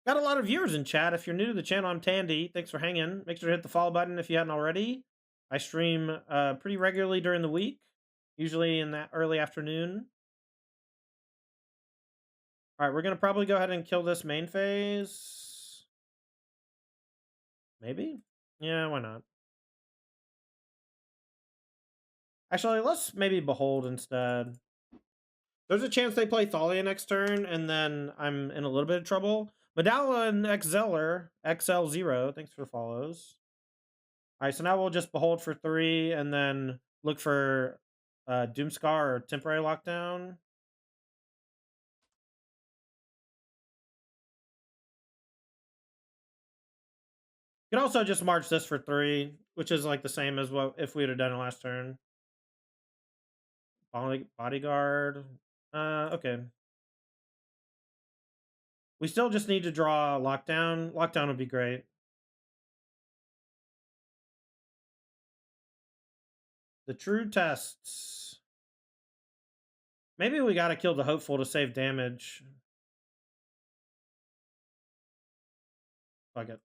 Got a lot of viewers in chat. If you're new to the channel, I'm Tandy. Thanks for hanging. Make sure to hit the follow button if you hadn't already. I stream pretty regularly during the week, usually in that early afternoon. All right, we're going to probably go ahead and kill this main phase. Maybe? Yeah, why not? Actually, let's maybe Behold instead. There's a chance they play Thalia next turn, and then I'm in a little bit of trouble. Medalla and XL0, thanks for the follows. All right, so now we'll just Behold for 3, and then look for Doomscar or Temporary Lockdown. You can also just march this for 3, which is like the same as what if we would have done it last turn. Bodyguard. Okay. We still just need to draw Lockdown. Lockdown would be great. The true tests. Maybe we got to kill the Hopeful to save damage. Fuck it.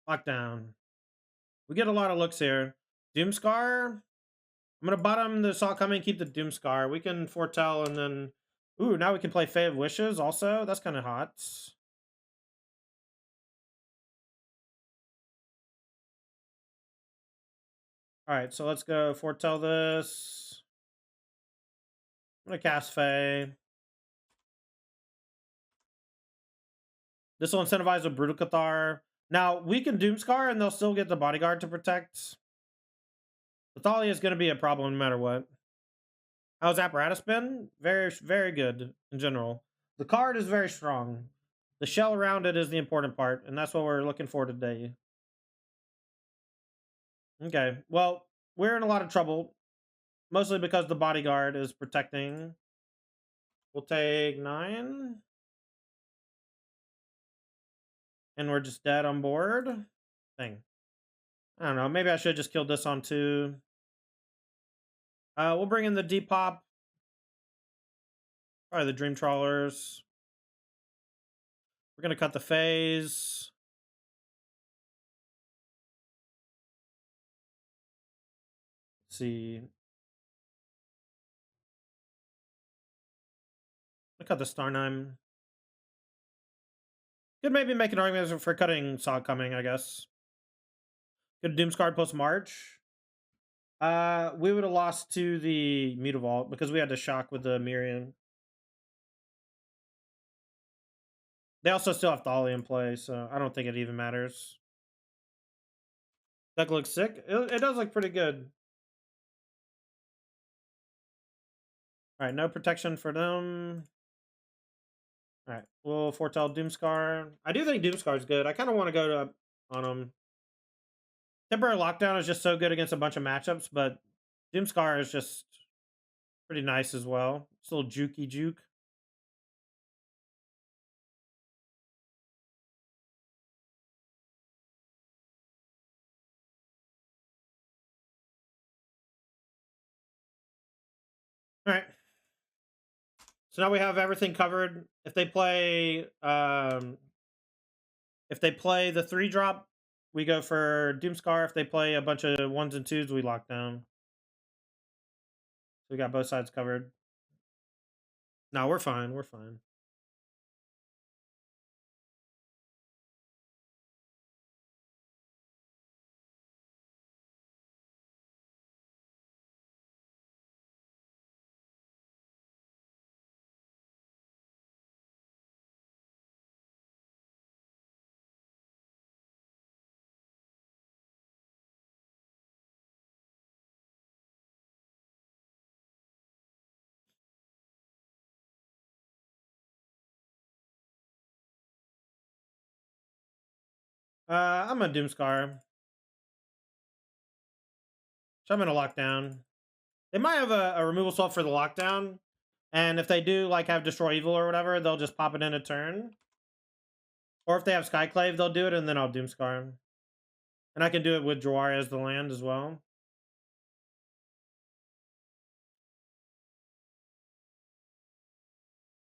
Lockdown. We get a lot of looks here. Doomscar. I'm going to bottom the Saw Coming, keep the Doomscar. We can foretell and then... Ooh, now we can play Fae of Wishes also. That's kind of hot. All right, so let's go foretell this. I'm going to cast Fae. This will incentivize a Brutal Cathar. Now, we can Doomscar and they'll still get the Bodyguard to protect. Thalia is going to be a problem no matter what. How's Apparatus been? Very, very good in general. The card is very strong. The shell around it is the important part, and that's what we're looking for today. Okay, well, we're in a lot of trouble, mostly because the bodyguard is protecting. We'll take 9. And we're just dead on board. Thing. I don't know, maybe I should have just killed this on 2. We'll bring in the Depop. Probably the Dream Trawlers. We're going to cut the phase. Let's see. I'll cut the Starnheim. Could maybe make an argument for cutting Saw Coming, I guess. Could Doomscard post-March. We would have lost to the Mutavault because we had to shock with the Miriam. They also still have Thalia in play, so I don't think it even matters. Deck looks sick. It does look pretty good. Alright, no protection for them. Alright, we'll foretell Doomscar. I do think Doomscar's good. I kind of want to go to on him. Temporary Lockdown is just so good against a bunch of matchups, but Doomscar is just pretty nice as well. It's a little jukey juke. Alright. So now we have everything covered. If they play the 3-drop, we go for Doomscar. If they play a bunch of 1s and 2s, we lock down. So we got both sides covered. No, we're fine. We're fine. I'm a Doomscar. So I'm gonna lock down. They might have a removal swap for the lockdown. And if they do like have Destroy Evil or whatever, they'll just pop it in a turn. Or if they have Skyclave, they'll do it and then I'll Doomscar. And I can do it with Jawari as the land as well.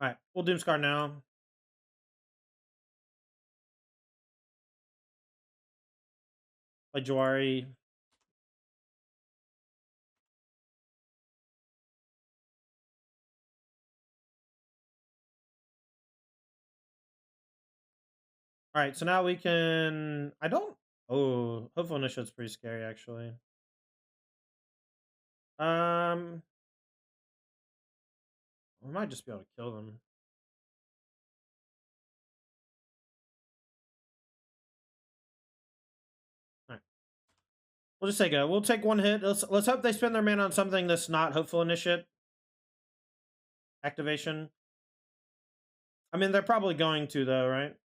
Alright, we'll Doomscar now. Play Jawari. Alright, so now we can... Oh, Hopeful Initiate's pretty scary, actually. We might just be able to kill them. Alright. We'll just take we'll take 1 hit. Let's hope they spend their mana on something that's not Hopeful Initiate activation. I mean, they're probably going to, though, right?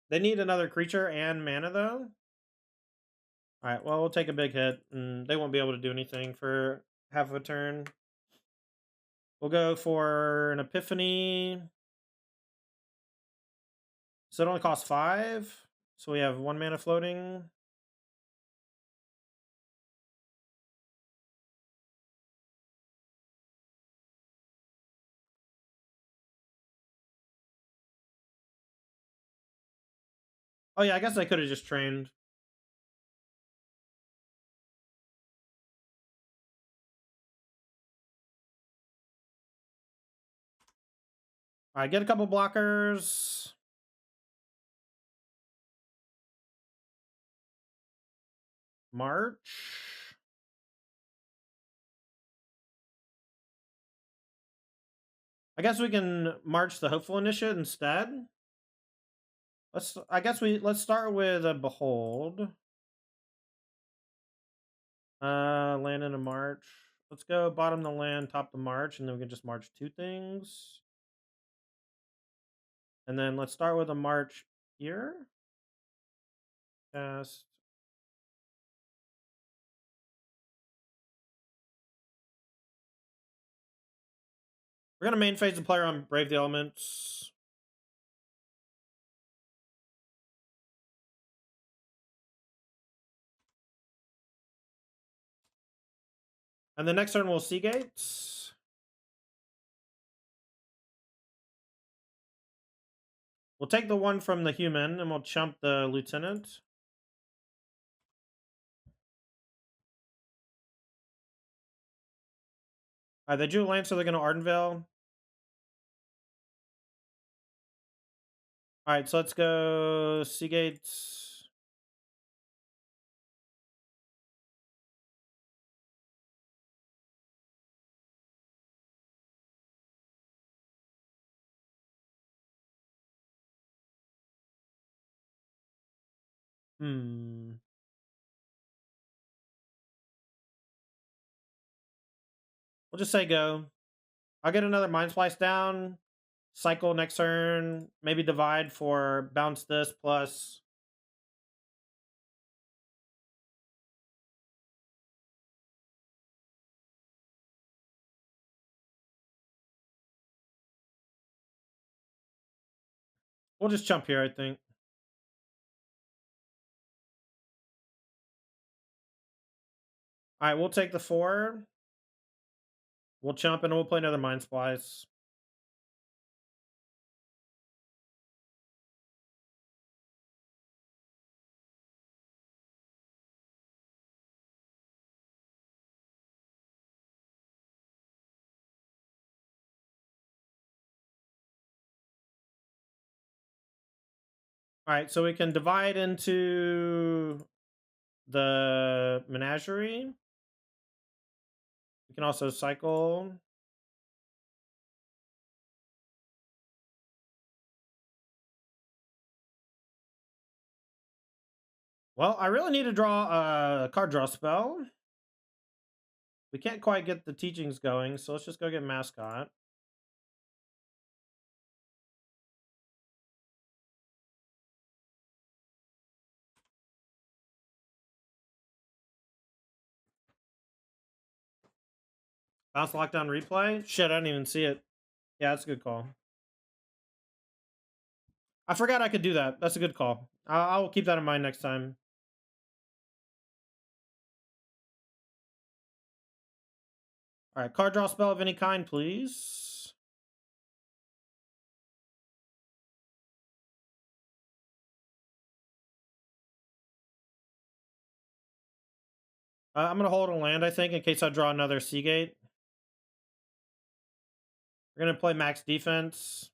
They need another creature and mana, though. Alright, well, we'll take a big hit, and they won't be able to do anything for half of a turn. We'll go for an Epiphany. So it only costs 5. So we have 1 mana floating. Oh yeah, I guess I could have just trained. Alright, get a couple blockers. March. I guess we can march the Hopeful Initiate instead. Let's start with a Behold. Land in a march. Let's go bottom the land, top the march, and then we can just march 2 things. And then let's start with a march here. Cast. We're gonna main phase the player on Brave the Elements. And the next turn we'll Sea Gates. We'll take the 1 from the human and we'll chump the lieutenant. Alright, they drew land, so they're gonna Ardenvale. Alright, so let's go Sea Gates. We'll just say go. I'll get another Mind Splice down. Cycle next turn. Maybe divide for bounce this plus. We'll just jump here, I think. Alright, we'll take the 4. We'll jump and we'll play another Mind Splice. Alright, so we can divide into the menagerie. We can also cycle. Well, I really need to draw a card draw spell. We can't quite get the teachings going, so let's just go get Mascot. Bounce Lockdown Replay? Shit, I didn't even see it. Yeah, that's a good call. I forgot I could do that. That's a good call. I'll keep that in mind next time. Alright, card draw spell of any kind, please. I'm going to hold a land, I think, in case I draw another Seagate. We're going to play max defense.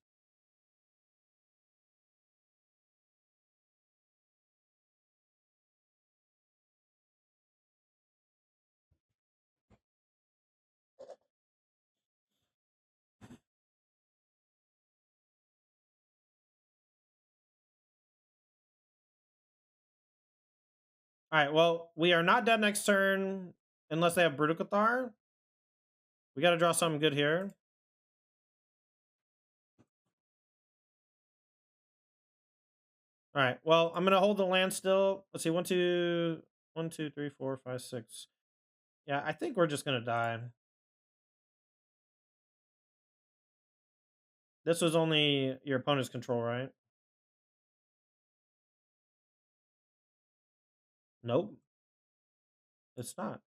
Alright, well, we are not dead next turn unless they have Brutal Cathar. We got to draw something good here. Alright, well, I'm going to hold the land still. Let's see, 1, 2, 3, 4, 5, 6. Yeah, I think we're just going to die. This was only your opponent's control, right? Nope. It's not.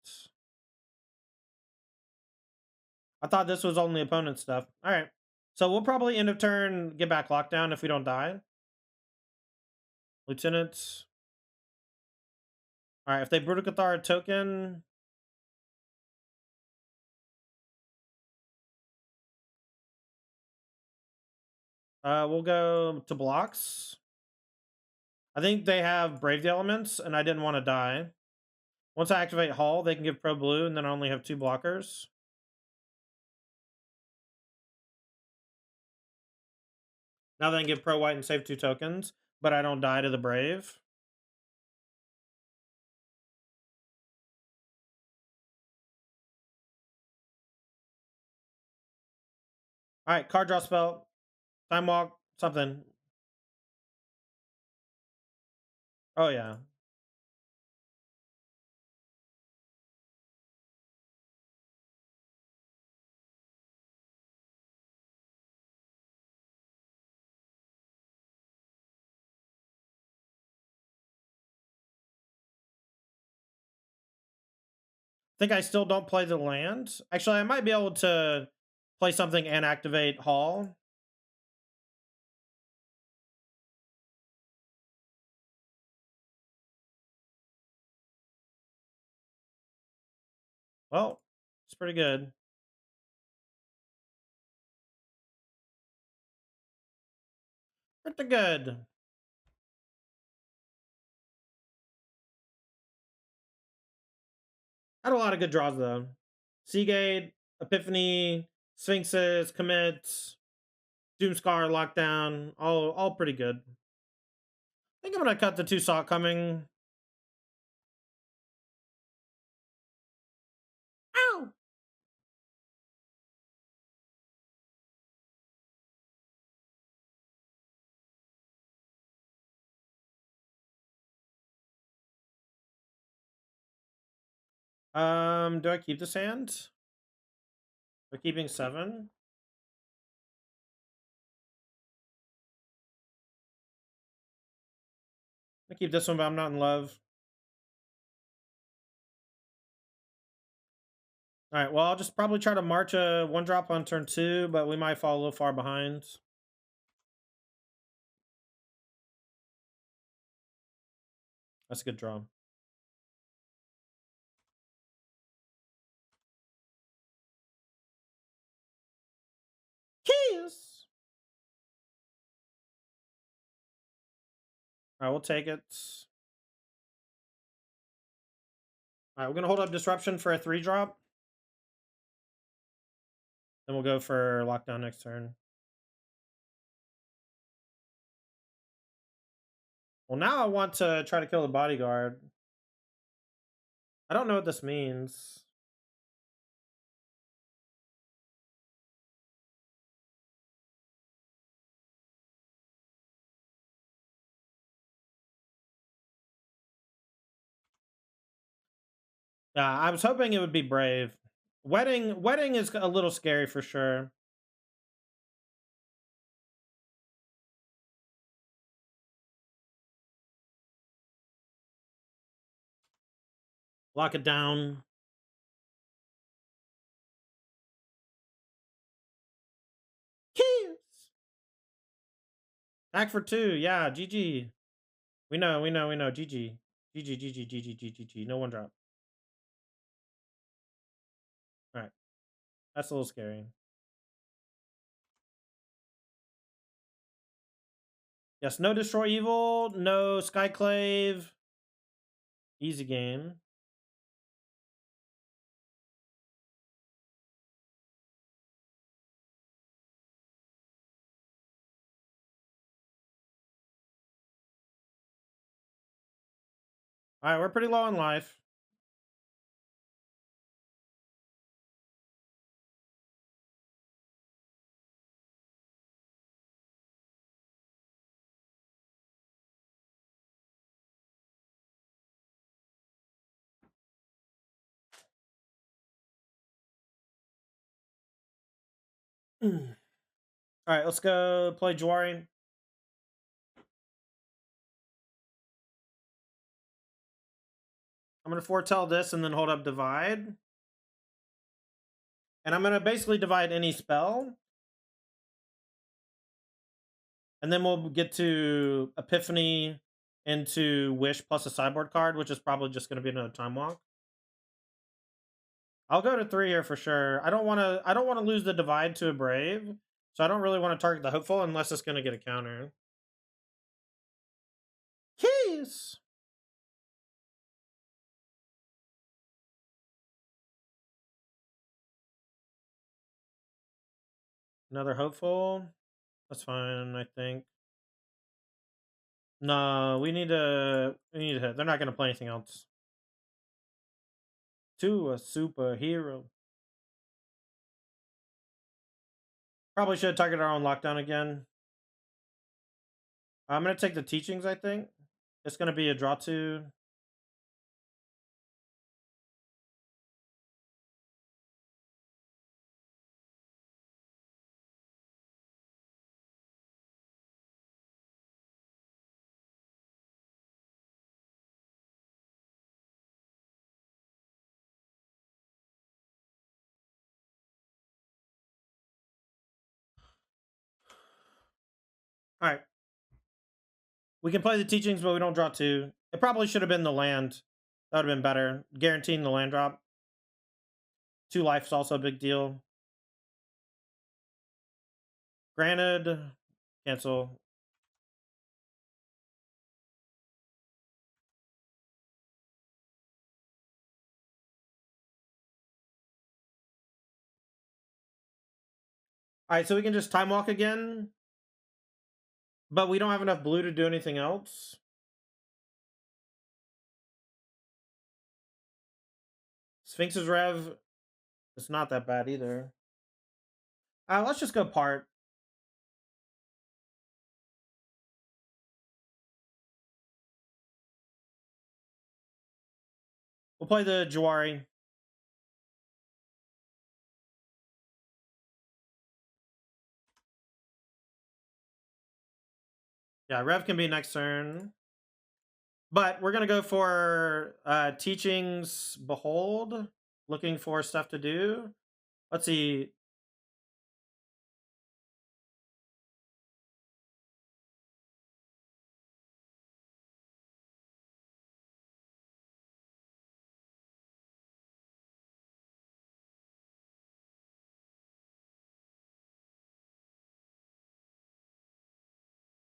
I thought this was only opponent stuff. Alright. So we'll probably end of turn get back lockdown if we don't die. Lieutenants. Alright, if they Brutal Cathar a token. We'll go to blocks. I think they have Brave the Elements, and I didn't want to die. Once I activate Hull, they can give Pro Blue, and then I only have 2 blockers. Now they can give Pro White and save 2 tokens, but I don't die to the Brave. All right, card draw spell, time walk, something. Oh yeah. Think I still don't play the land. Actually, I might be able to play something and activate Hall. Well, it's pretty good. Pretty good. Had a lot of good draws though. Seagate, Epiphany, Sphinxes, Commits, Doomscar, Lockdown, all pretty good. I think I'm gonna cut the 2 Saw Coming. Ow! Do I keep this hand? We're keeping 7. I keep this one, but I'm not in love. All right, well, I'll just probably try to march a 1-drop on turn 2, but we might fall a little far behind. That's a good draw. Keys! All right, we'll take it. All right, we're going to hold up Disruption for a 3-drop. Then we'll go for Lockdown next turn. Well, now I want to try to kill the Bodyguard. I don't know what this means. Yeah, I was hoping it would be Brave. Wedding is a little scary for sure. Lock it down. Keys! Back for 2. Yeah, GG. We know. GG. GG. No 1-drop. All right. That's a little scary. Yes, no Destroy Evil, no Skyclave. Easy game. All right, we're pretty low on life. All right, let's go play Jawari. I'm going to foretell this and then hold up Divide. And I'm going to basically divide any spell. And then we'll get to Epiphany into Wish plus a sideboard card, which is probably just going to be another Time Walk. I'll go to 3 here for sure. I don't want to lose the Divide to a Brave. So I don't really want to target the Hopeful unless it's going to get a counter. Keys! Another Hopeful. That's fine, I think. No, we need to hit. They're not going to play anything else. To a superhero. Probably should target our own lockdown again. I'm going to take the teachings, I think. It's going to be a draw 2. All right. We can play the teachings, but we don't draw 2. It probably should have been the land. That would have been better. Guaranteeing the land drop. 2 life is also a big deal. Granted. Cancel. All right, so we can just time walk again. But we don't have enough blue to do anything else. Sphinx's Rev. It's not that bad either. Let's just go part. We'll play the Jawari. Yeah, Rev can be next turn. But we're going to go for Teachings Behold. Looking for stuff to do. Let's see.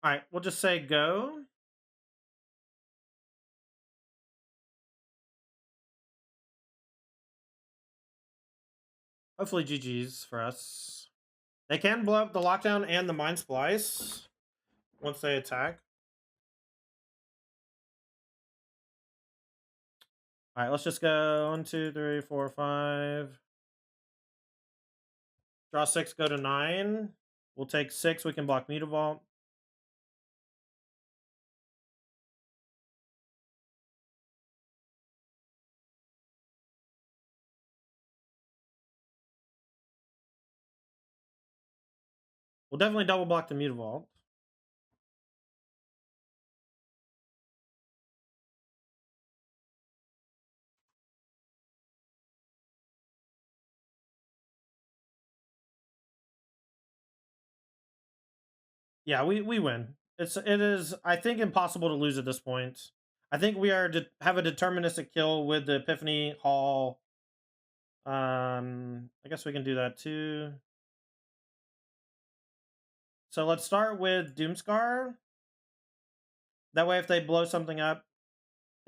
All right, we'll just say go. Hopefully GG's for us. They can blow up the lockdown and the Mind Splice once they attack. All right, let's just go 1, 2, 3, 4, 5. Draw 6, go to 9. We'll take 6. We can block Mutavault. We'll definitely double block the Mutavault. Yeah, we win. It is, I think, impossible to lose at this point. I think we are have a deterministic kill with the Epiphany Hall. I guess we can do that too. So let's start with Doomscar. That way, if they blow something up,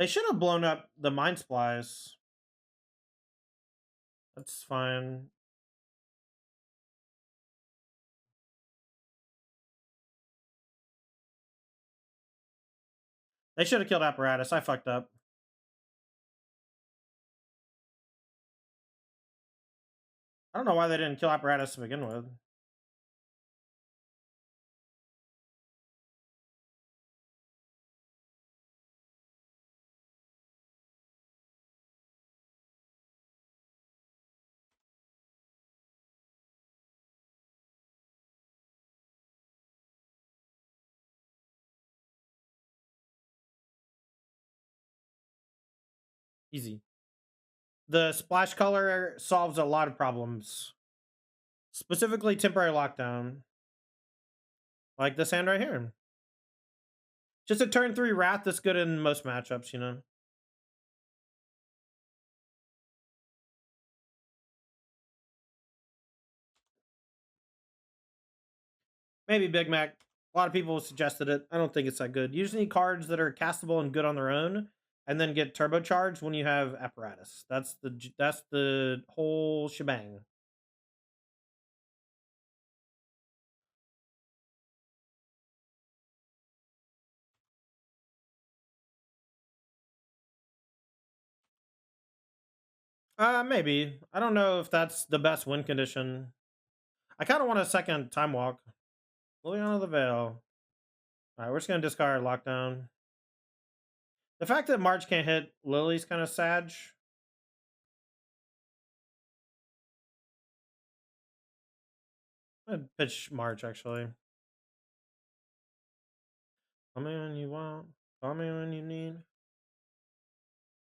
they should have blown up the Mind Splice. That's fine. They should have killed Apparatus. I fucked up. I don't know why they didn't kill Apparatus to begin with. Easy. The splash color solves a lot of problems. Specifically temporary lockdown. Like this hand right here. Just a turn 3 Wrath that's good in most matchups, you know? Maybe Big Mac. A lot of people suggested it. I don't think it's that good. You just need cards that are castable and good on their own, and then get turbocharged when you have Apparatus. That's the whole shebang. Maybe. I don't know if that's the best win condition. I kind of want a second time walk. Liliana the Veil. All right, we're just gonna discard Lockdown. The fact that March can't hit Lily's kind of sad. I'd pitch March actually. Call me when you want. Call me when you need.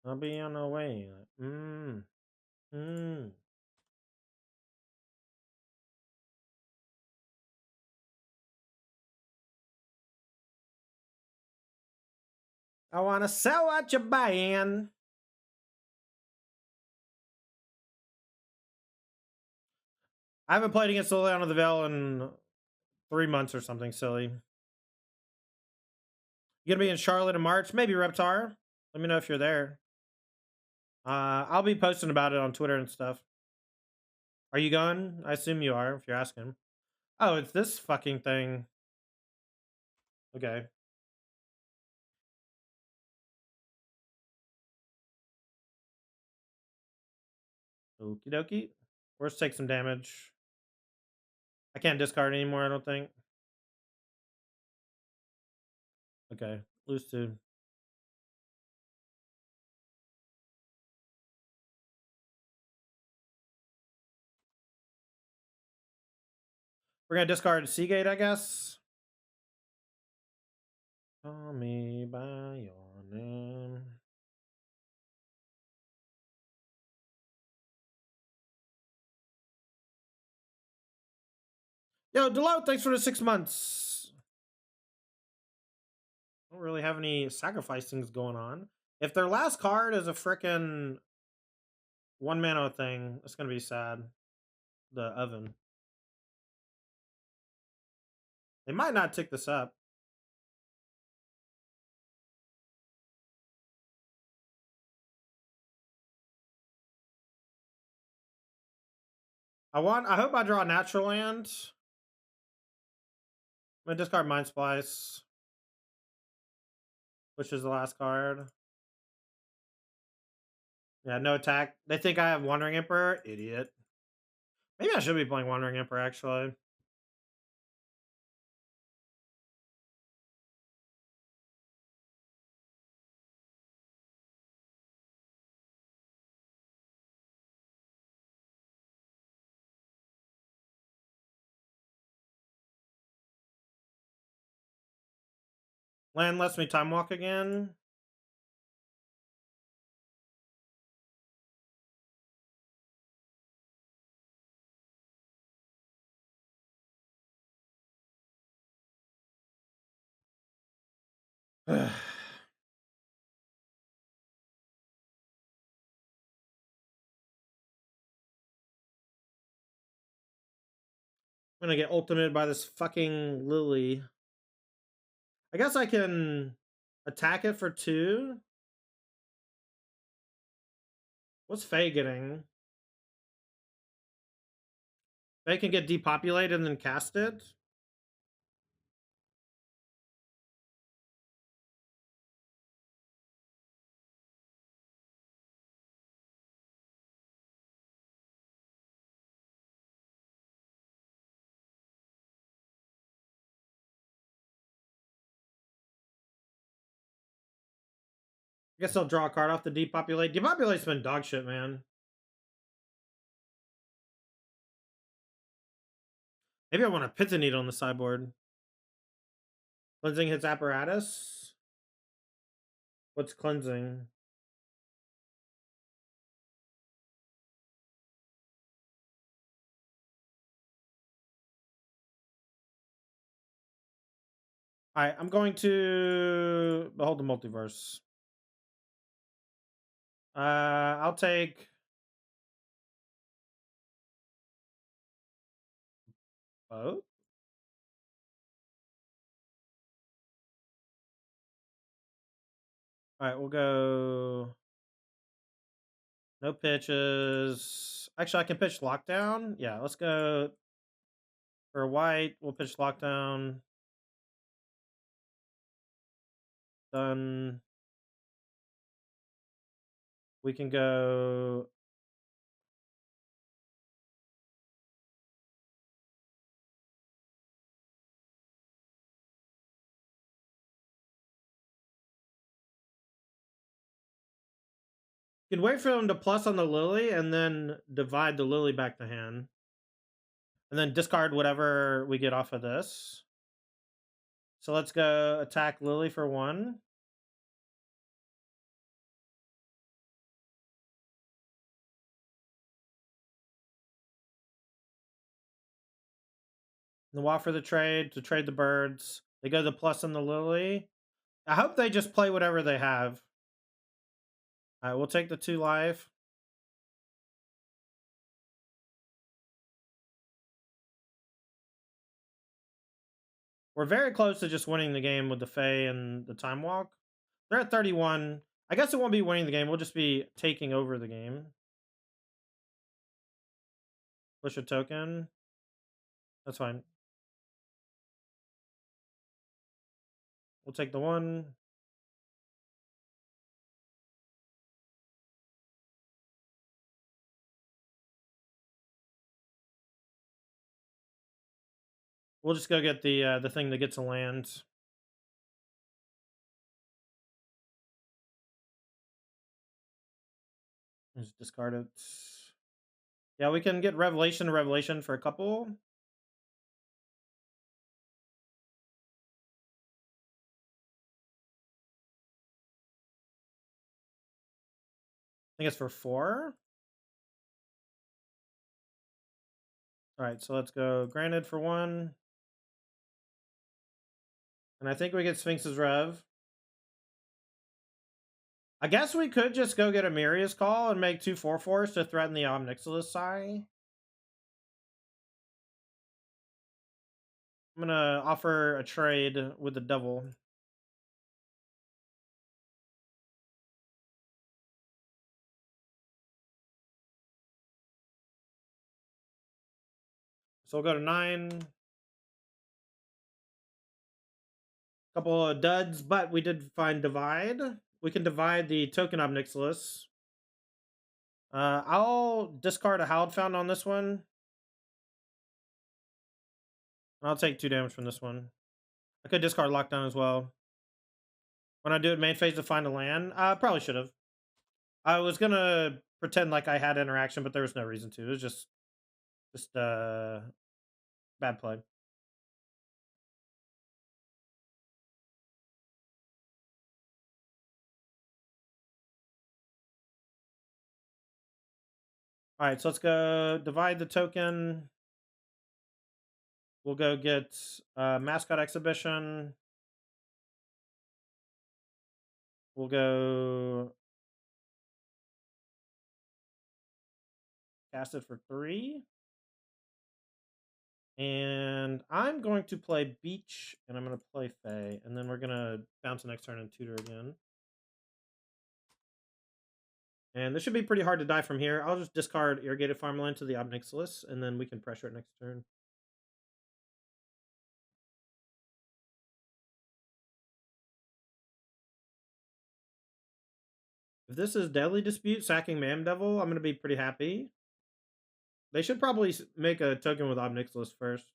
I'll be on the way. Mm. I want to sell what you're buying. I haven't played against Liliana the Veil in 3 months or something silly. You gonna be in Charlotte in March? Maybe Reptar. Let me know if you're there. I'll be posting about it on Twitter and stuff. Are you going? I assume you are if you're asking. Oh, it's this fucking thing. Okay. Okie dokie. Let's take some damage. I can't discard anymore, I don't think. Okay. Lose 2. We're gonna discard Seagate, I guess. Call me by your name. Yo, Delote, thanks for the 6 months. I don't really have any sacrifice things going on. If their last card is a frickin' 1 mana thing, it's gonna be sad. The oven. They might not tick this up. I hope I draw a natural land. I'm gonna discard MINDSPLICE, which is the last card. Yeah, no attack. They think I have Wandering Emperor. Idiot. Maybe I should be playing Wandering Emperor, actually. Land lets me time walk again. I'm gonna get ultimated by this fucking Lily. I guess I can attack it for 2. What's Faye getting? Faye can get depopulated and then cast it? I guess I'll draw a card off the depopulate. Depopulate's been dog shit, man. Maybe I want a Pizza Needle on the sideboard. Cleansing hits Apparatus. What's cleansing? Alright, I'm going to Behold the Multiverse. I'll take both. Alright, we'll go no pitches. Actually, I can pitch Lockdown. Yeah, let's go for white. We'll pitch Lockdown. Done. We can go You can wait for them to plus on the Lily and then divide the Lily back to hand. And then discard whatever we get off of this. So let's go attack Lily for 1. The walk for the trade to trade the birds. They go the plus on the Lily. I hope they just play whatever they have. All right, we'll take the 2 life. We're very close to just winning the game with the Fae and the Time Walk. They're at 31. I guess it won't be winning the game. We'll just be taking over the game. Push a token. That's fine. We'll take the 1. We'll just go get the thing that gets a land. Just discard it. Yeah, we can get Revelation to Revelation for a couple. I think it's for 4. All right, so let's go Granted for 1. And I think we get Sphinx's Rev. I guess we could just go get a Miria's Call and make 2 4/4s to threaten the Omnixilus Sai. I'm gonna offer a trade with the Devil. So we'll go to 9. Couple of duds, but we did find Divide. We can divide the token Omnixilus. I'll discard a Hallowed Fountain on this one. I'll take 2 damage from this one. I could discard Lockdown as well. When I do it main phase to find a land, I probably should have. I was gonna pretend like I had interaction, but there was no reason to. It was just bad play. All right, so let's go divide the token. We'll go get Mascot Exhibition. We'll go cast it for 3. And I'm going to play Beach, and I'm going to play Fae, and then we're going to bounce the next turn and tutor again. And this should be pretty hard to die from here. I'll just discard Irrigated Farmland to the Obnixilus, and then we can pressure it next turn. If this is Deadly Dispute, sacking Mam Devil, I'm going to be pretty happy. They should probably make a token with Obnixilus first.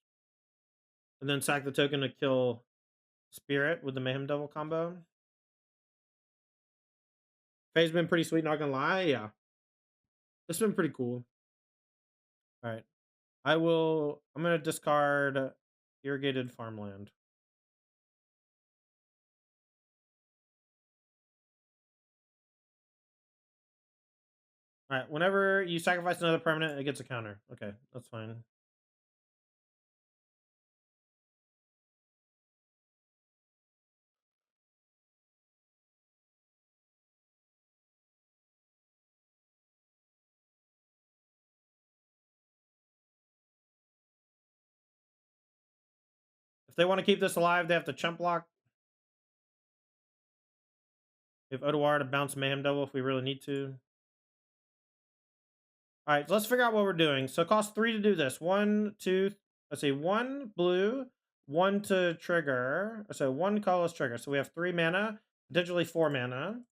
And then sack the token to kill Spirit with the Mayhem Devil combo. Faye's been pretty sweet, not gonna lie. Yeah. This has been pretty cool. Alright. I'm gonna discard Irrigated Farmland. Alright, whenever you sacrifice another permanent, it gets a counter. Okay, that's fine. If they want to keep this alive, they have to chump block. If Odawar to bounce Mayhem Devil if we really need to. Alright, so let's figure out what we're doing. So it costs 3 to do this. 1, 2, let's see, 1 blue, 1 to trigger. So 1 colorless trigger. So we have 3 mana, potentially 4 mana.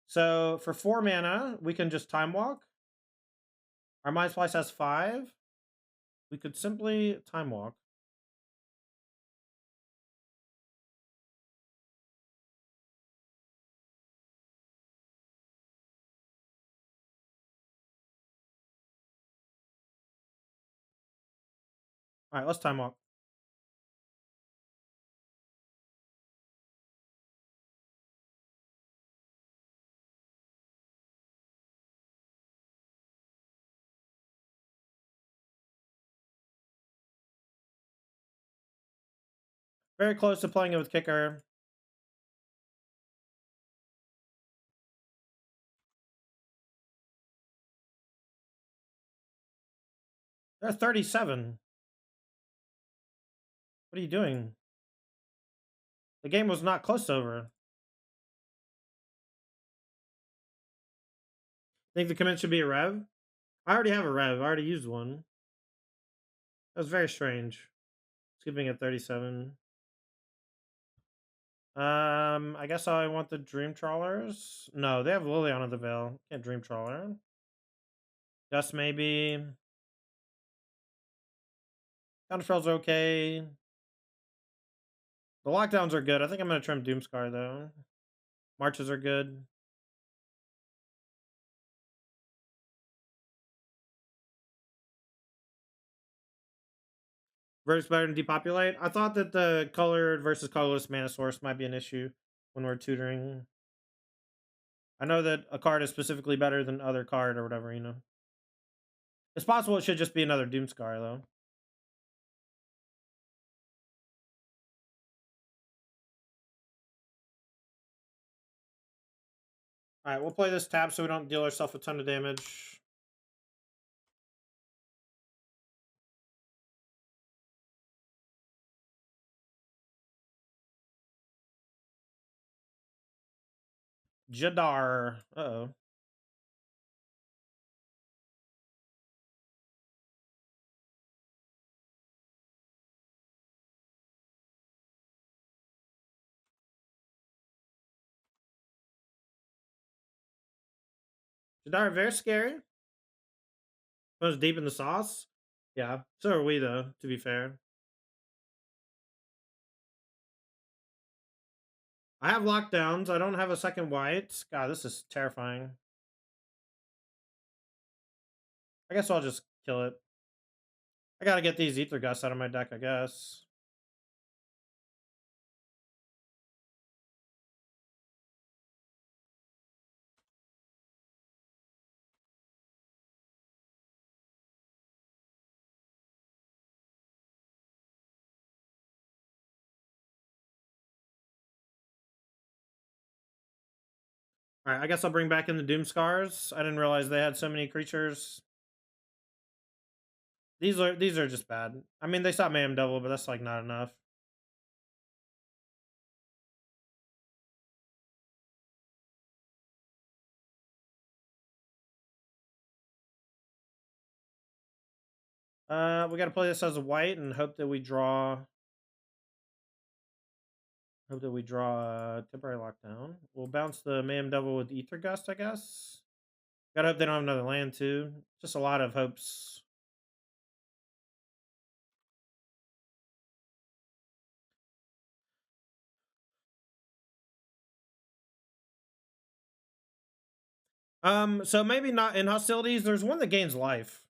So for 4 mana, we can just Time Walk. Our MINDSPLICE has 5. We could simply Time Walk. All right, let's time walk. Very close to playing it with kicker. They're 37. What are you doing? The game was not close over. Think the commit should be a rev? I already have a rev. I already used one. That was very strange. Skipping at 37. I guess I want the Dream Trawlers. No, they have Liliana of the Veil. Can't Dream Trawler. Just maybe. Counterspells are okay. The lockdowns are good. I think I'm going to trim Doomscar, though. Marches are good. Verdict's better than Depopulate. I thought that the colored versus colorless mana source might be an issue when we're tutoring. I know that a card is specifically better than other card or whatever, you know. It's possible it should just be another Doomscar, though. Alright, we'll play this tap so we don't deal ourselves a ton of damage. Jadar. Uh-oh. Jadar, very scary. Goes deep in the sauce. Yeah, so are we, though, to be fair. I have lockdowns. I don't have a second white. God, this is terrifying. I guess I'll just kill it. I gotta get these Ether Gusts out of my deck, I guess. Alright, I guess I'll bring back in the Doomscars. I didn't realize they had so many creatures. These are just bad. I mean, they stop Mayhem Devil, but that's like not enough. We gotta play this as a white and hope that we draw. Hope that we draw a temporary lockdown. We'll bounce the Mayhem Devil with Ether Gust, I guess. Gotta hope they don't have another land too. Just a lot of hopes. So maybe not in hostilities. There's one that gains life.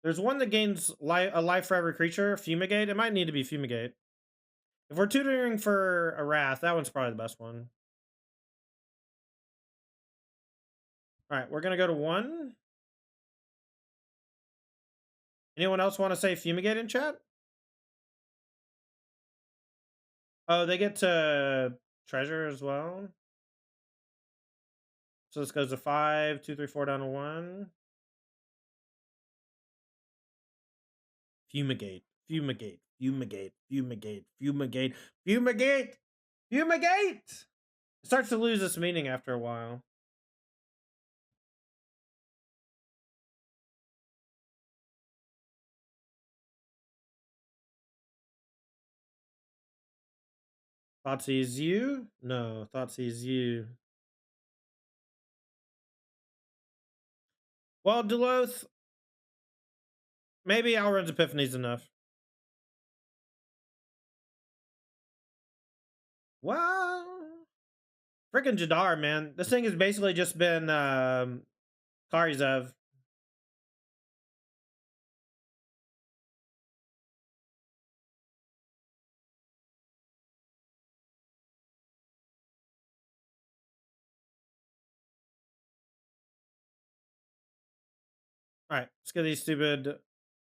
There's one that gains a life for every creature. Fumigate. It might need to be Fumigate. If we're tutoring for a Wrath, that one's probably the best one. Alright, we're gonna go to 1. Anyone else want to say Fumigate in chat? Oh, they get to treasure as well. So this goes to 5, 2, 3, 4 down to 1. Fumigate, fumigate, fumigate, fumigate, fumigate, fumigate, fumigate! It starts to lose its meaning after a while. Thoughtsy is you? No, Thoughtsy is you. Well, Deloth, maybe Alrund's Epiphany's enough. Wow. Freaking Jadar, man. This thing has basically just been Karizev. All right, let's get these stupid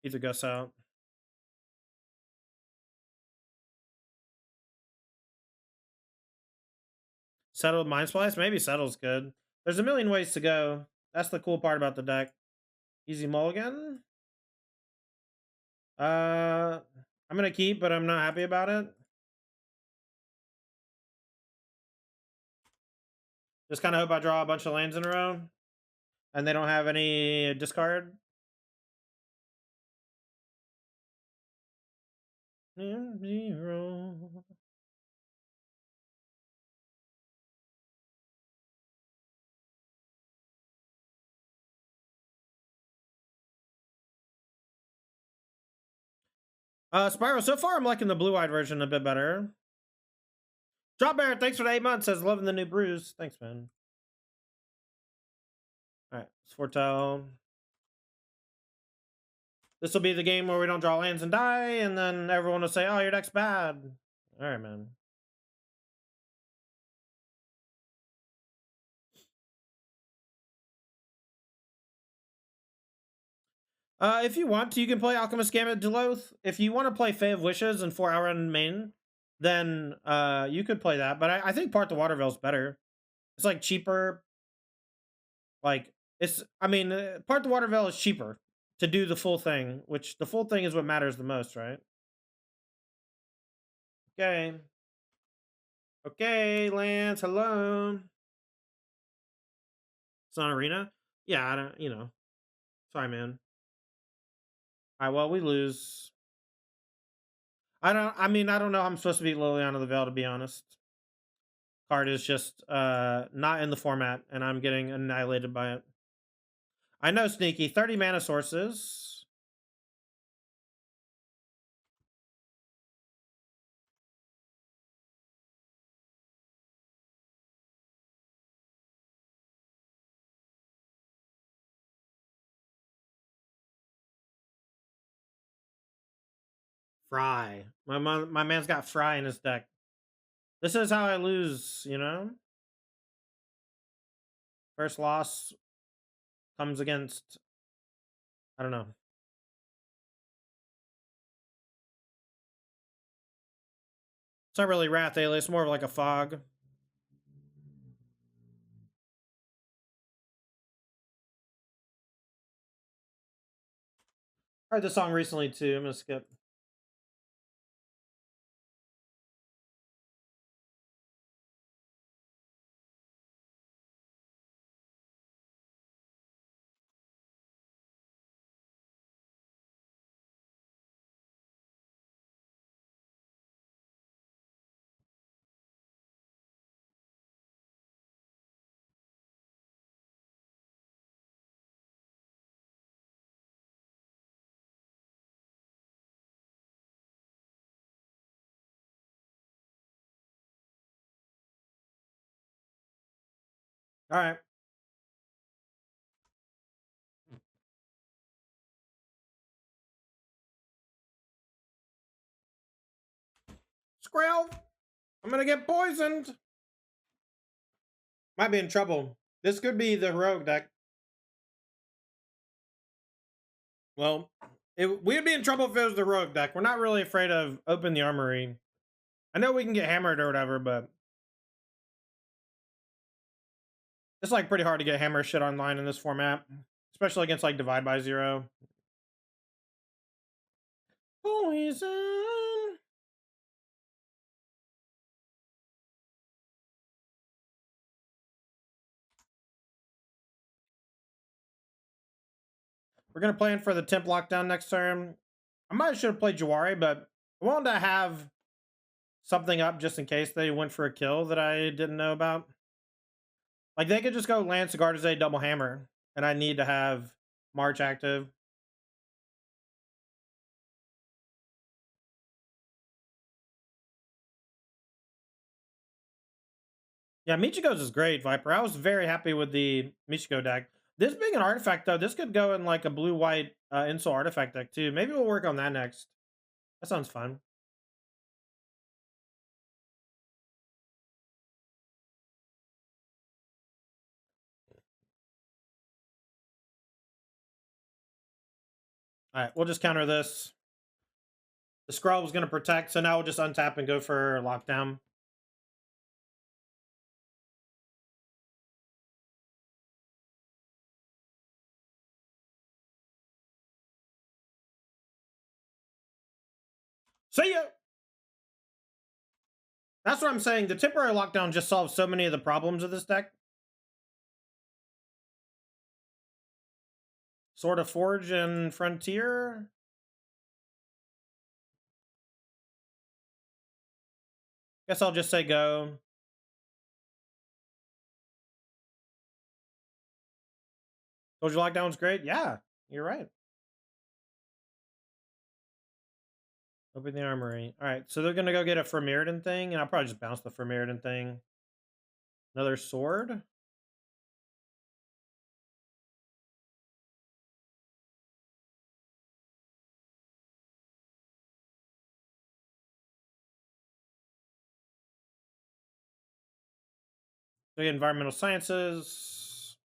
ether gusts out. Settled Mind Splice? Maybe Settle's good. There's a million ways to go. That's the cool part about the deck. Easy mulligan. I'm gonna keep, but I'm not happy about it. Just kind of hope I draw a bunch of lands in a row. And they don't have any discard. Zero. Spyro, so far I'm liking the blue-eyed version a bit better. Drop Bear, thanks for the 8 months, says loving the new brews. Thanks, man. Alright, Sfortel. This will be the game where we don't draw lands and die, and then everyone will say, oh, your deck's bad. Alright, man. If you want to, you can play Alchemist Gambit Deloth. If you want to play Fae of Wishes and 4 Hour in main, then you could play that. But I think Part the Waterville is better. It's like cheaper. Like, it's, I mean, Part the Waterville is cheaper to do the full thing, which the full thing is what matters the most, right? Okay. Okay, Lance, hello. It's not Arena? Yeah, I don't, you know. Sorry, man. All right, well, we lose. I don't know how I'm supposed to beat Liliana the Veil, to be honest. Card is just not in the format, and I'm getting annihilated by it. I know, Sneaky. 30 mana sources. Fry. My man's got Fry in his deck. This is how I lose, you know? First loss comes against, I don't know. It's not really Wrath Alias, it's more of like a fog. I heard this song recently too. I'm gonna skip. All right. Skrill! I'm gonna get poisoned! Might be in trouble. This could be the heroic deck. Well, we'd be in trouble if it was the heroic deck. We're not really afraid of Open the Armory. I know we can get hammered or whatever, but it's like pretty hard to get hammer shit online in this format, especially against like Divide by Zero. Poison. We're gonna plan for the Temp lockdown next turn. I might should have played Jawari, but I wanted to have something up just in case they went for a kill that I didn't know about. Like, they could just go Lance Gardaze double hammer, and I need to have March active. Yeah, Michiko's is great, Viper. I was very happy with the Michiko deck. This being an artifact, though, this could go in like a blue-white Insult artifact deck, too. Maybe we'll work on that next. That sounds fun. All right, we'll just counter this. The scroll was going to protect, so now we'll just untap and go for lockdown. See ya! That's what I'm saying. The temporary lockdown just solves so many of the problems of this deck. Sword of Forge and Frontier. Guess I'll just say go. Told you lockdown's great? Yeah, you're right. Open the armory. All right, so they're going to go get a Fermeridan thing, and I'll probably just bounce the Fermeridan thing. Another sword. So we get environmental sciences.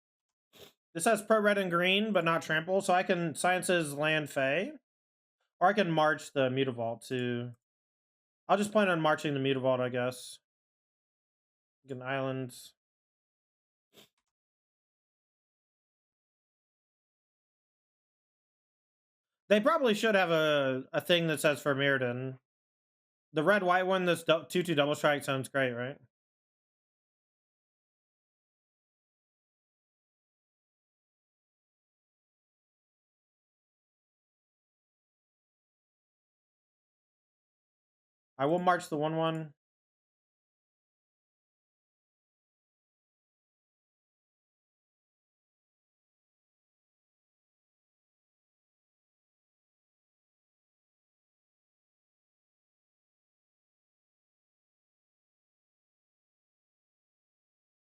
This has pro red and green, but not trample, so I can sciences land Fey. Or I can march the Mutavault to... I'll just plan on marching the Mutavault, I guess. Get an island. They probably should have a thing that says for Mirrodin. The red-white one that's 2/2 double strike sounds great, right? I will march the 1/1.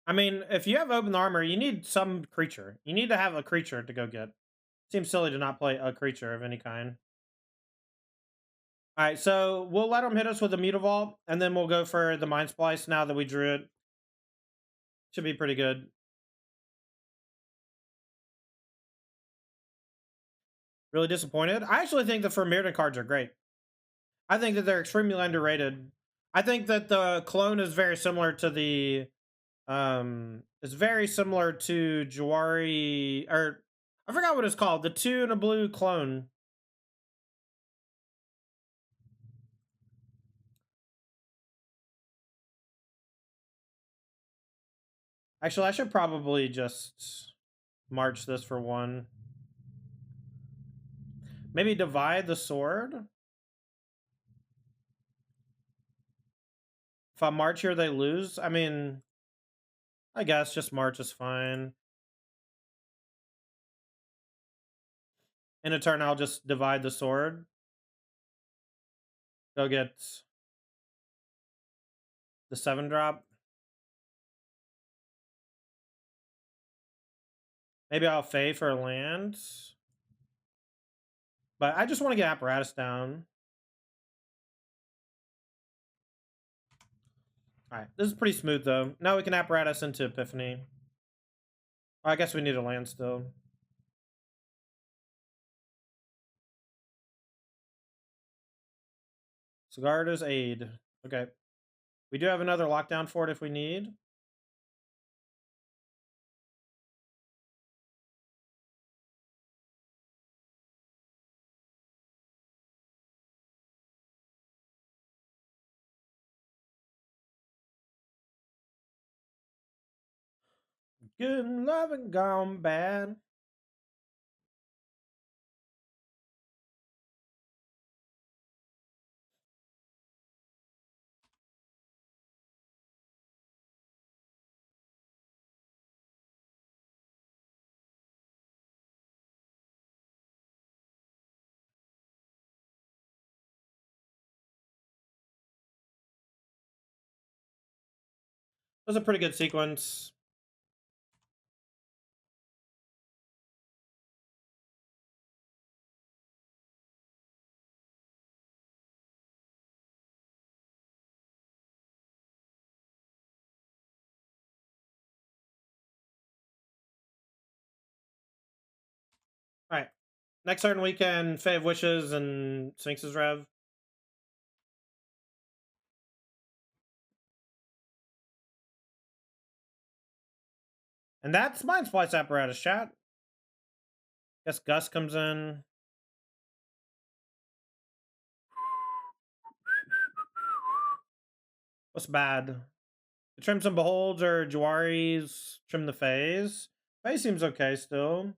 I mean, if you have open armor, you need some creature. You need to have a creature to go get. Seems silly to not play a creature of any kind. All right, so we'll let them hit us with the Mutavault, and then we'll go for the Mind Splice now that we drew it. Should be pretty good. Really disappointed. I actually think the Mirrodin cards are great. I think that they're extremely underrated. I think that the clone is very similar to the it's very similar to Jawari, or I forgot what it's called, the 2 and a blue clone. Actually, I should probably just march this for 1. Maybe divide the sword. If I march here, they lose. I mean, I guess just march is fine. In a turn, I'll just divide the sword. Go get the 7-drop. Maybe I'll Fey for a land. But I just want to get Apparatus down. Alright, this is pretty smooth, though. Now we can Apparatus into Epiphany. Oh, I guess we need a land still. Sigarda's Aid. Okay. We do have another lockdown for it if we need. Good love and gone bad. That was a pretty good sequence. All right. Next turn we can Fave Wishes and Sphinx's Rev. And that's MINDSPLICE Apparatus, chat. Guess Gus comes in. What's bad? Trim some Beholds or Jawaris. Trim the Phase. Phase seems okay still.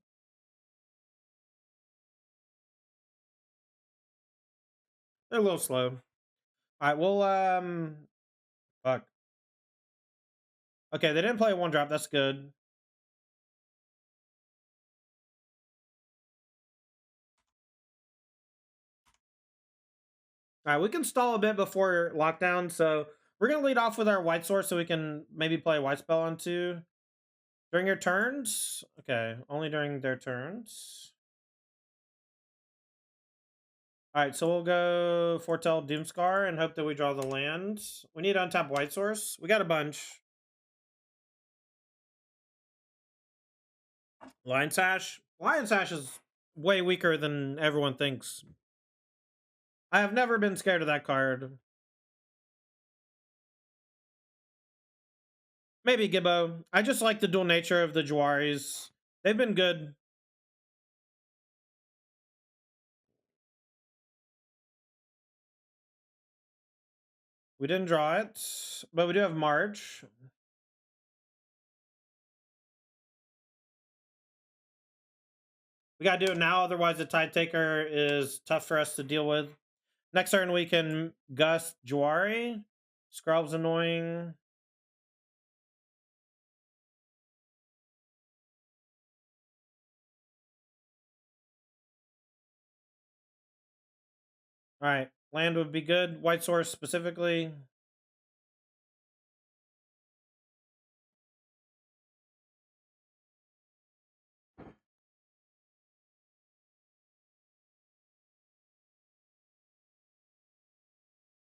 They're a little slow. Alright, we'll fuck. Okay, they didn't play a 1-drop, that's good. Alright, we can stall a bit before lockdown, so we're gonna lead off with our white source so we can maybe play a white spell on 2. During your turns? Okay, only during their turns. Alright, so we'll go Foretell Doomscar and hope that we draw the land. We need to untap white source. We got a bunch. Lion Sash? Lion Sash is way weaker than everyone thinks. I have never been scared of that card. Maybe Gibbo. I just like the dual nature of the Jawaris. They've been good. We didn't draw it, but we do have March. We gotta do it now, otherwise the Tide Taker is tough for us to deal with. Next turn we can Gust Jawari. Scrub's annoying. Alright, land would be good. White source specifically.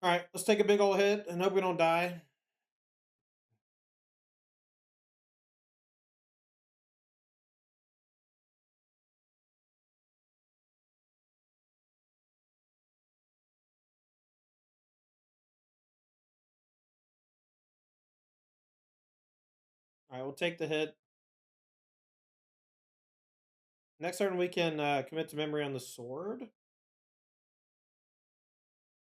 Alright, let's take a big old hit and hope we don't die. Alright, we'll take the hit. Next turn we can commit to memory on the sword.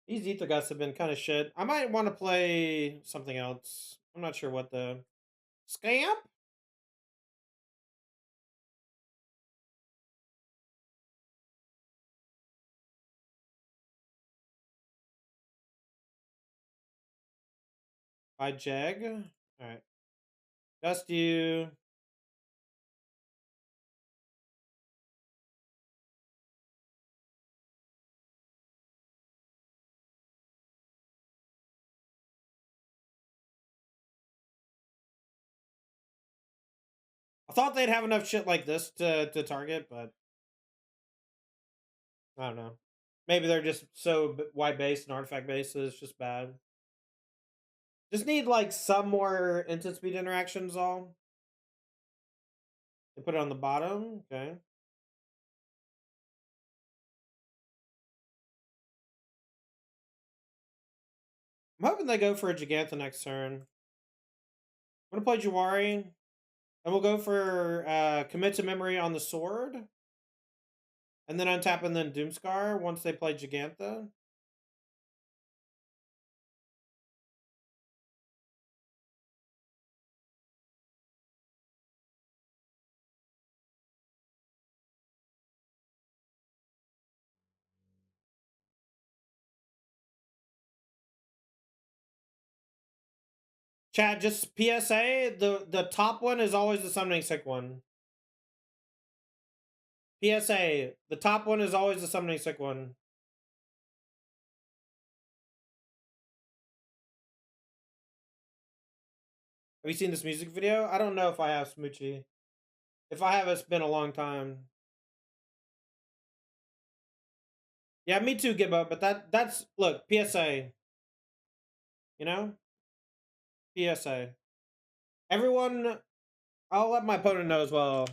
These Ether Gusts have been kind of shit. I might want to play something else. I'm not sure what the... Scamp? By Jag? Alright. Just you. I thought they'd have enough shit like this to target, but I don't know. Maybe they're just so wide base and artifact base is just bad. Just need like some more instant speed interactions. All they put it on the bottom. Okay. I'm hoping they go for a Giganta next turn. I'm gonna play Jawari, and we'll go for commit to memory on the sword, and then untap and then Doomscar once they play Giganta. Chat, just PSA, the top one is always the summoning sick one. PSA, the top one is always the summoning sick one. Have you seen this music video? I don't know if I have, Smoochie. If I have, it's been a long time. Yeah, me too, Gibbo, but that's look, PSA. You know? PSA. Everyone, I'll let my opponent know as well.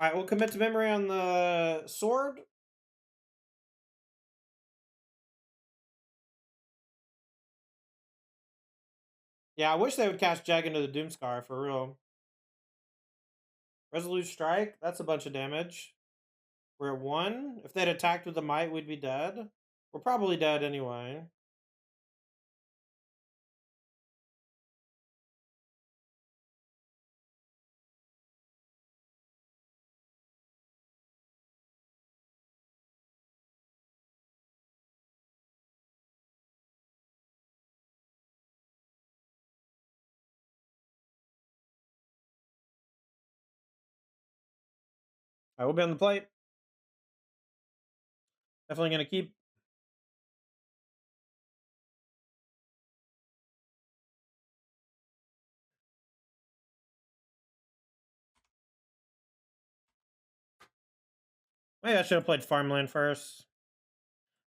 All right, we'll commit to memory on the sword. Yeah, I wish they would cast Jag into the Doomscar for real. Resolute Strike, that's a bunch of damage. We're at 1. If they'd attacked with the Might, we'd be dead. We're probably dead anyway. I will be on the plate. Definitely going to keep. Maybe I should have played Farmland first.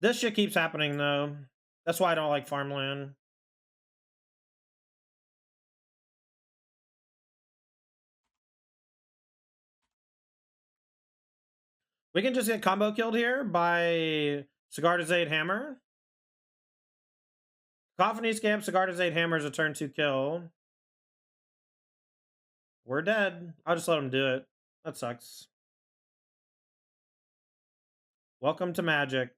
This shit keeps happening, though. That's why I don't like Farmland. We can just get combo killed here by Sigarda's 8 Hammer. Cacophony Scamp, Sigarda's 8 Hammer is a turn 2 kill. We're dead. I'll just let him do it. That sucks. Welcome to Magic.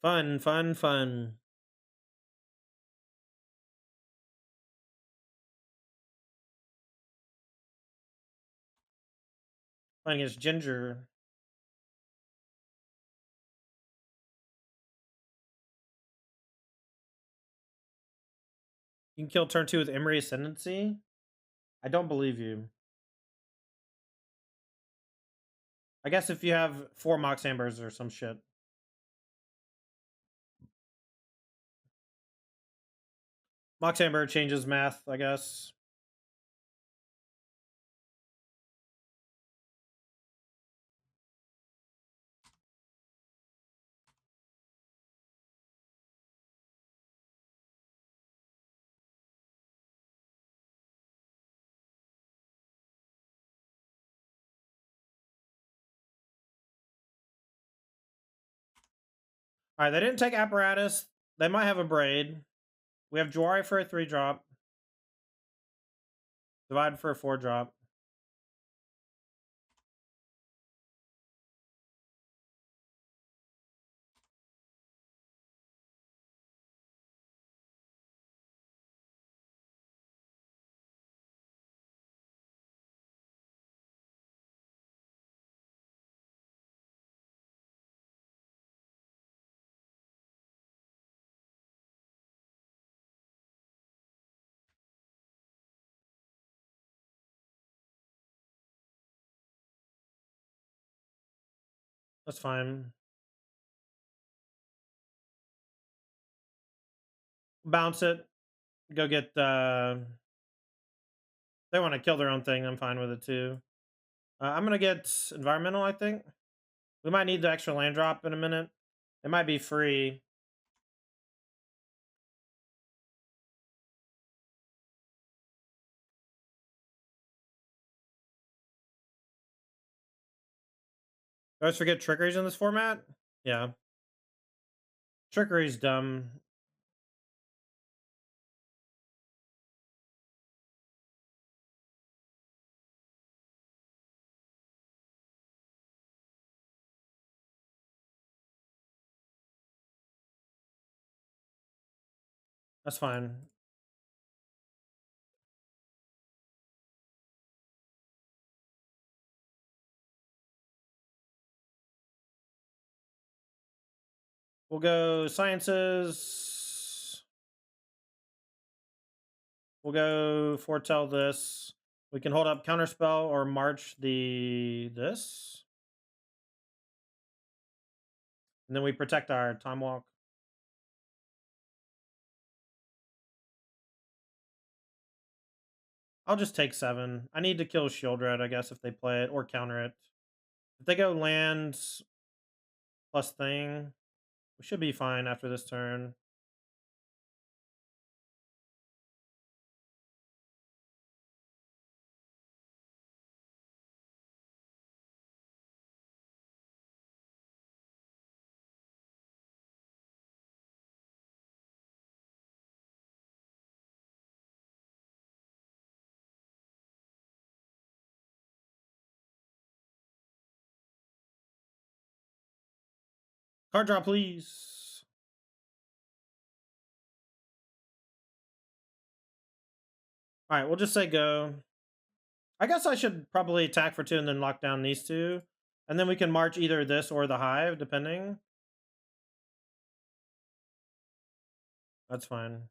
Fun, fun, fun. Playing against Ginger. You can kill turn 2 with Emery Ascendancy? I don't believe you. I guess if you have 4 Mox Ambers or some shit. Mox Amber changes math, I guess. All right, they didn't take Apparatus. They might have a Braid. We have Jwari for a 3-drop. Divide for a 4-drop. That's fine. Bounce it. Go get they want to kill their own thing. I'm fine with it too. I'm gonna get environmental, I think. We might need the extra land drop in a minute. It might be free. I always forget trickery's in this format. Yeah. Trickery's dumb. That's fine. We'll go sciences. We'll go foretell this. We can hold up counterspell or march this. And then we protect our time walk. I'll just take 7. I need to kill Shield Red, I guess, if they play it, or counter it. If they go lands plus thing, we should be fine after this turn. Card draw, please. All right, we'll just say go. I guess I should probably attack for 2 and then lock down these 2. And then we can march either this or the hive, depending. That's fine.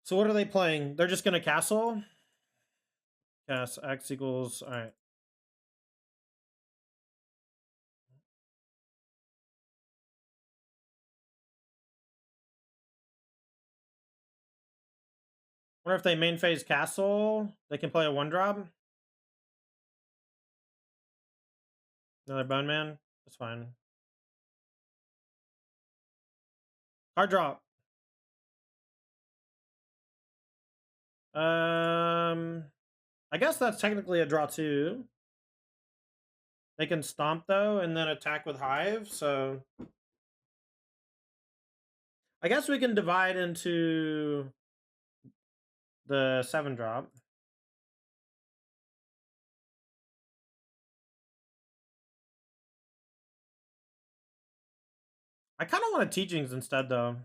So what are they playing? They're just going to castle? Yes, X equals... All right. Wonder if they main phase castle, they can play a 1-drop. Another Bone Man. That's fine. Card drop. I guess that's technically a draw 2. They can stomp though and then attack with hive, so I guess we can divide into the 7-drop. I kind of want teachings instead though.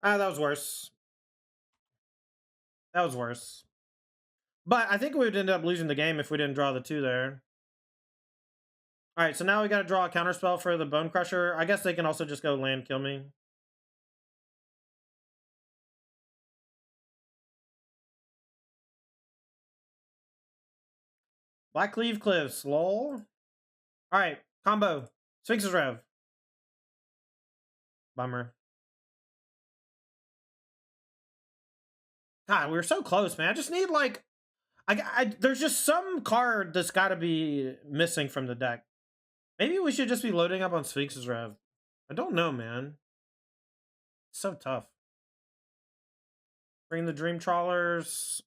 Ah, that was worse. That was worse. But I think we would end up losing the game if we didn't draw the 2 there. All right, so now we got to draw a counterspell for the Bone Crusher. I guess they can also just go land kill me. Black Cleave Cliffs, lol. All right, combo. Sphinx's Rev. Bummer. God, we were so close, man. I just need like, there's just some card that's got to be missing from the deck. Maybe we should just be loading up on Sphinx's Rev. I don't know, man. It's so tough. Bring the Dream Trawlers.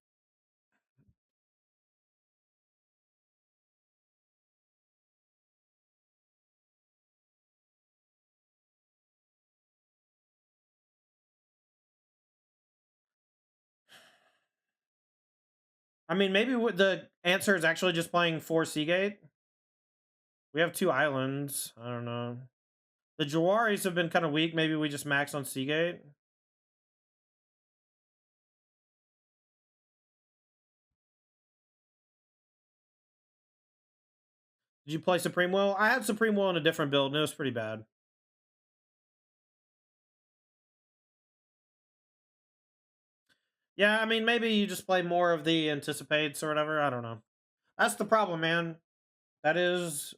I mean, maybe the answer is actually just playing 4 Seagate. We have 2 islands. I don't know. The Jawaris have been kind of weak. Maybe we just max on Seagate. Did you play Supreme Will? I had Supreme Will in a different build, and it was pretty bad. Yeah, I mean, maybe you just play more of the Anticipates or whatever. I don't know. That's the problem, man. That is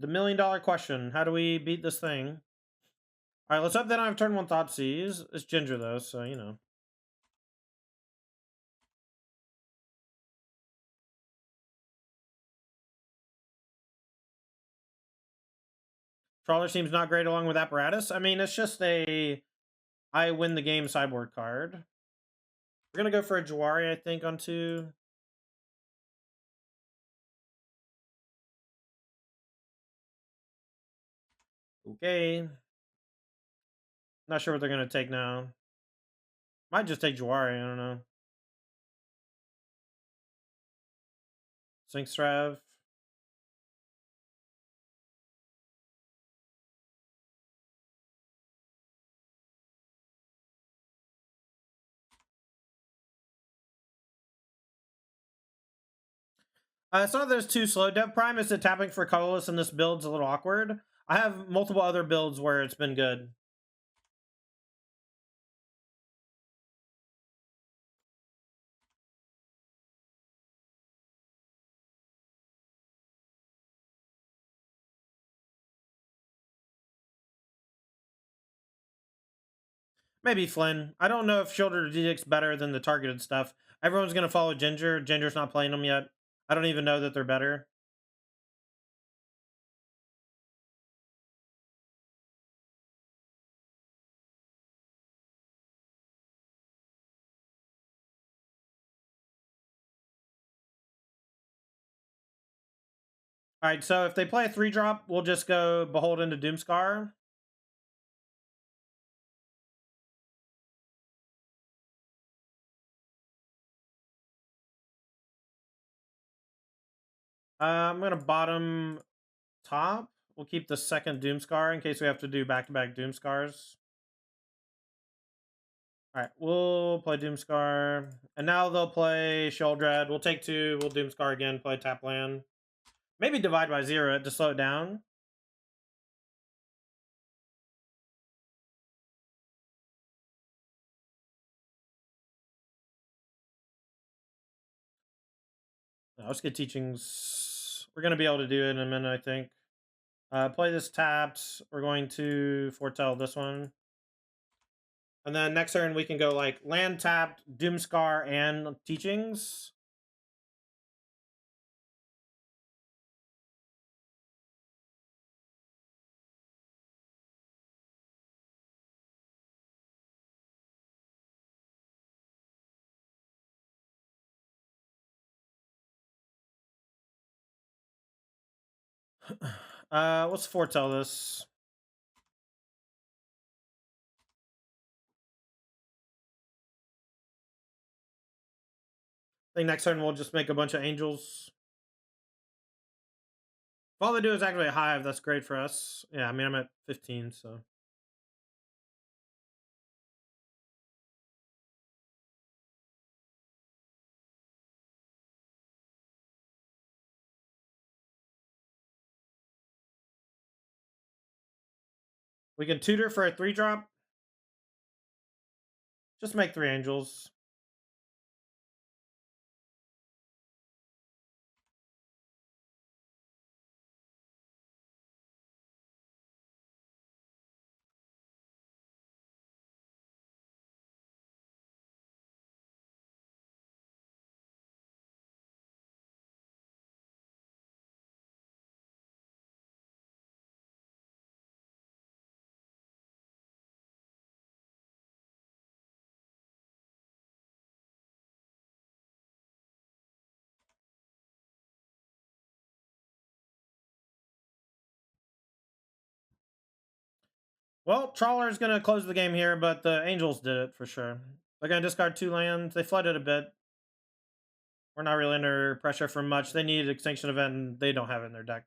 the $1 million question. How do we beat this thing? All right, let's hope they don't have turn 1 Thoughtseize. It's Ginger, though, so, you know. Trawler seems not great along with Apparatus. I mean, it's just a I win the game sideboard card. We're going to go for a Jawari, I think, on 2. Okay. Not sure what they're going to take now. Might just take Jawari, I don't know. Sphinx Rev. So there's two slow. Dev Prime is tapping for colorless, and this build's a little awkward. I have multiple other builds where it's been good. Maybe Flynn. I don't know if Shoulder Edict's better than the targeted stuff. Everyone's gonna follow Ginger. Ginger's not playing them yet. I don't even know that they're better. All right, so if they play a 3-drop, we'll just go Beholden to Doomscar. I'm gonna bottom top. We'll keep the second Doomscar in case we have to do back-to-back Doomscars. All right, we'll play Doomscar, and now they'll play Sheoldred. We'll take 2. We'll Doomscar again. Play tap land. Maybe divide by 0 to slow it down. Let's get teachings. We're gonna be able to do it in a minute, I think. Play this tapped. We're going to foretell this one. And then next turn we can go like land tapped, Doomscar, and teachings. Let's foretell this. I think next turn we'll just make a bunch of angels. If all they do is activate a hive, that's great for us. Yeah, I mean, I'm at 15, so. We can tutor for a 3-drop. Just make 3 angels. Well, Trawler's going to close the game here, but the Angels did it for sure. They're going to discard 2 lands. They flooded a bit. We're not really under pressure for much. They need Extinction Event, and they don't have it in their deck.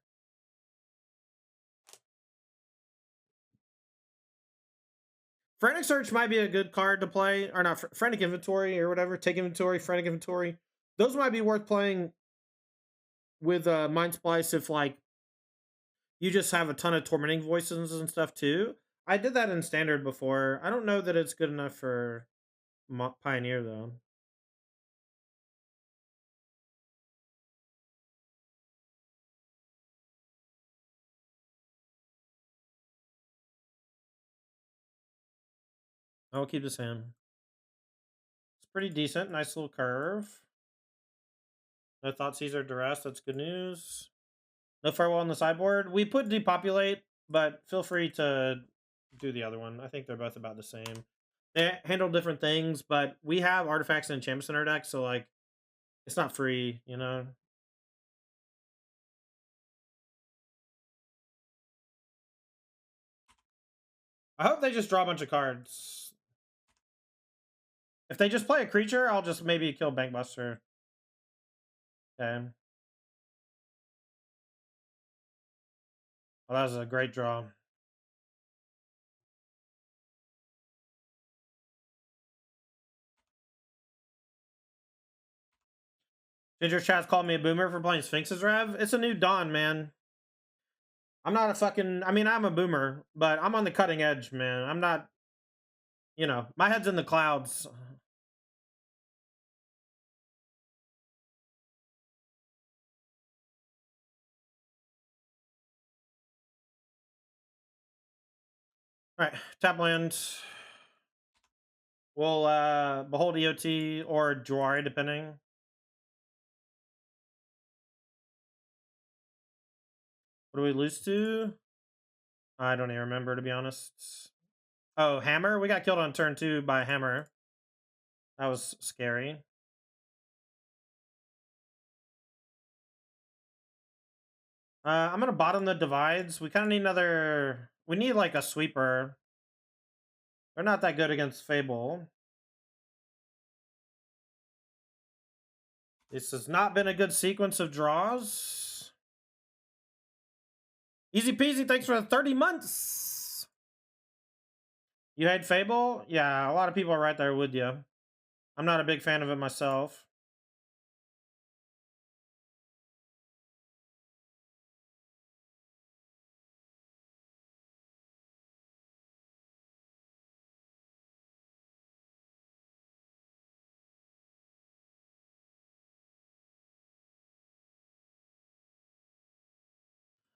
Frantic Search might be a good card to play, or not, Frantic Inventory or whatever. Take Inventory, Frantic Inventory. Those might be worth playing with MINDSPLICE if, like, you just have a ton of Tormenting Voices and stuff, too. I did that in Standard before. I don't know that it's good enough for Pioneer, though. I'll keep this hand. It's pretty decent. Nice little curve. No Thoughtseize Duress. That's good news. No Farewell on the sideboard. We put Depopulate, but feel free to do the other one. I think they're both about the same. They handle different things, but we have artifacts and enchantments in our deck, so, like, it's not free, you know? I hope they just draw a bunch of cards. If they just play a creature, I'll just maybe kill Bankbuster. Okay. Well, that was a great draw. Ginger Chat's called me a boomer for playing Sphinx's Rev. It's a new dawn, man. I'm not a fucking... I mean, I'm a boomer, but I'm on the cutting edge, man. I'm not... You know, my head's in the clouds. Alright, tap land. We'll Behold EOT or Jawari, depending. What do we lose to? I don't even remember, to be honest. Oh, Hammer? We got killed on turn 2 by Hammer. That was scary. I'm gonna bottom the divides. We kind of need another... We need, like, a sweeper. They're not that good against Fable. This has not been a good sequence of draws. Easy peasy, thanks for the 30 months. You hate Fable? Yeah, a lot of people are right there with you. I'm not a big fan of it myself.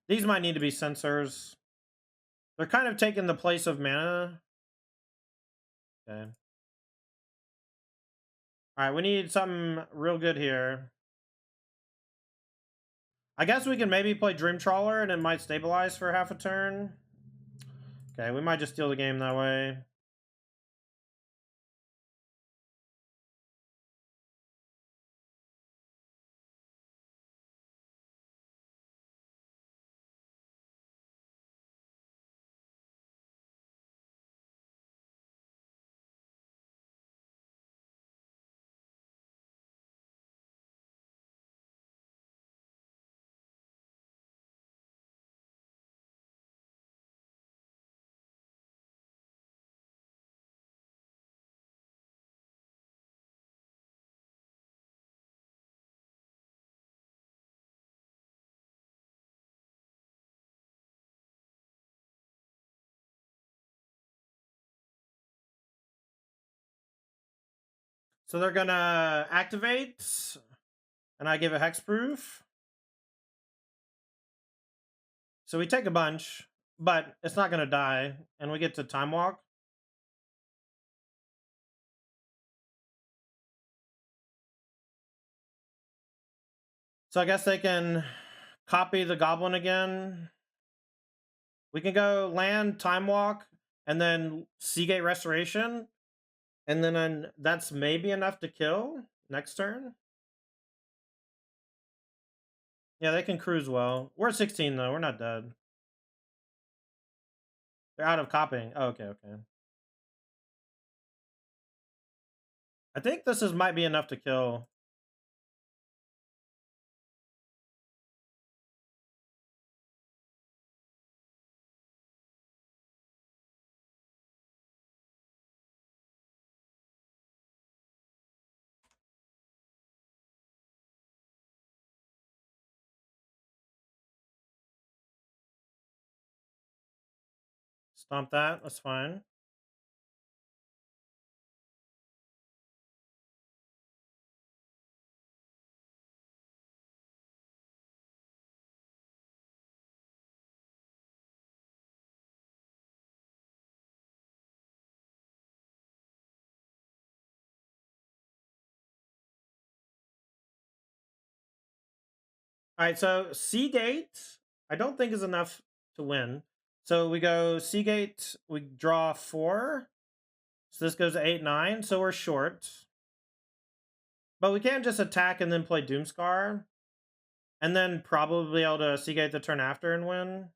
These might need to be sensors. They're kind of taking the place of mana. Okay. Alright, we need something real good here. I guess we can maybe play Dream Trawler and it might stabilize for half a turn. Okay, we might just steal the game that way. So they're gonna activate, and I give a hexproof. So we take a bunch, but it's not gonna die, and we get to time walk. So I guess they can copy the goblin again. We can go land, time walk, and then Seagate Restoration. And then that's maybe enough to kill next turn. Yeah, they can cruise well. We're at 16 though, we're not dead. They're out of copying. Oh, okay. I think this might be enough to kill. Stomp that, that's fine. All right, so Seagate, I don't think is enough to win. So we go Seagate, we draw 4. So this goes to 8, 9, so we're short. But we can't just attack and then play Doomscar. And then probably be able to Seagate the turn after and win.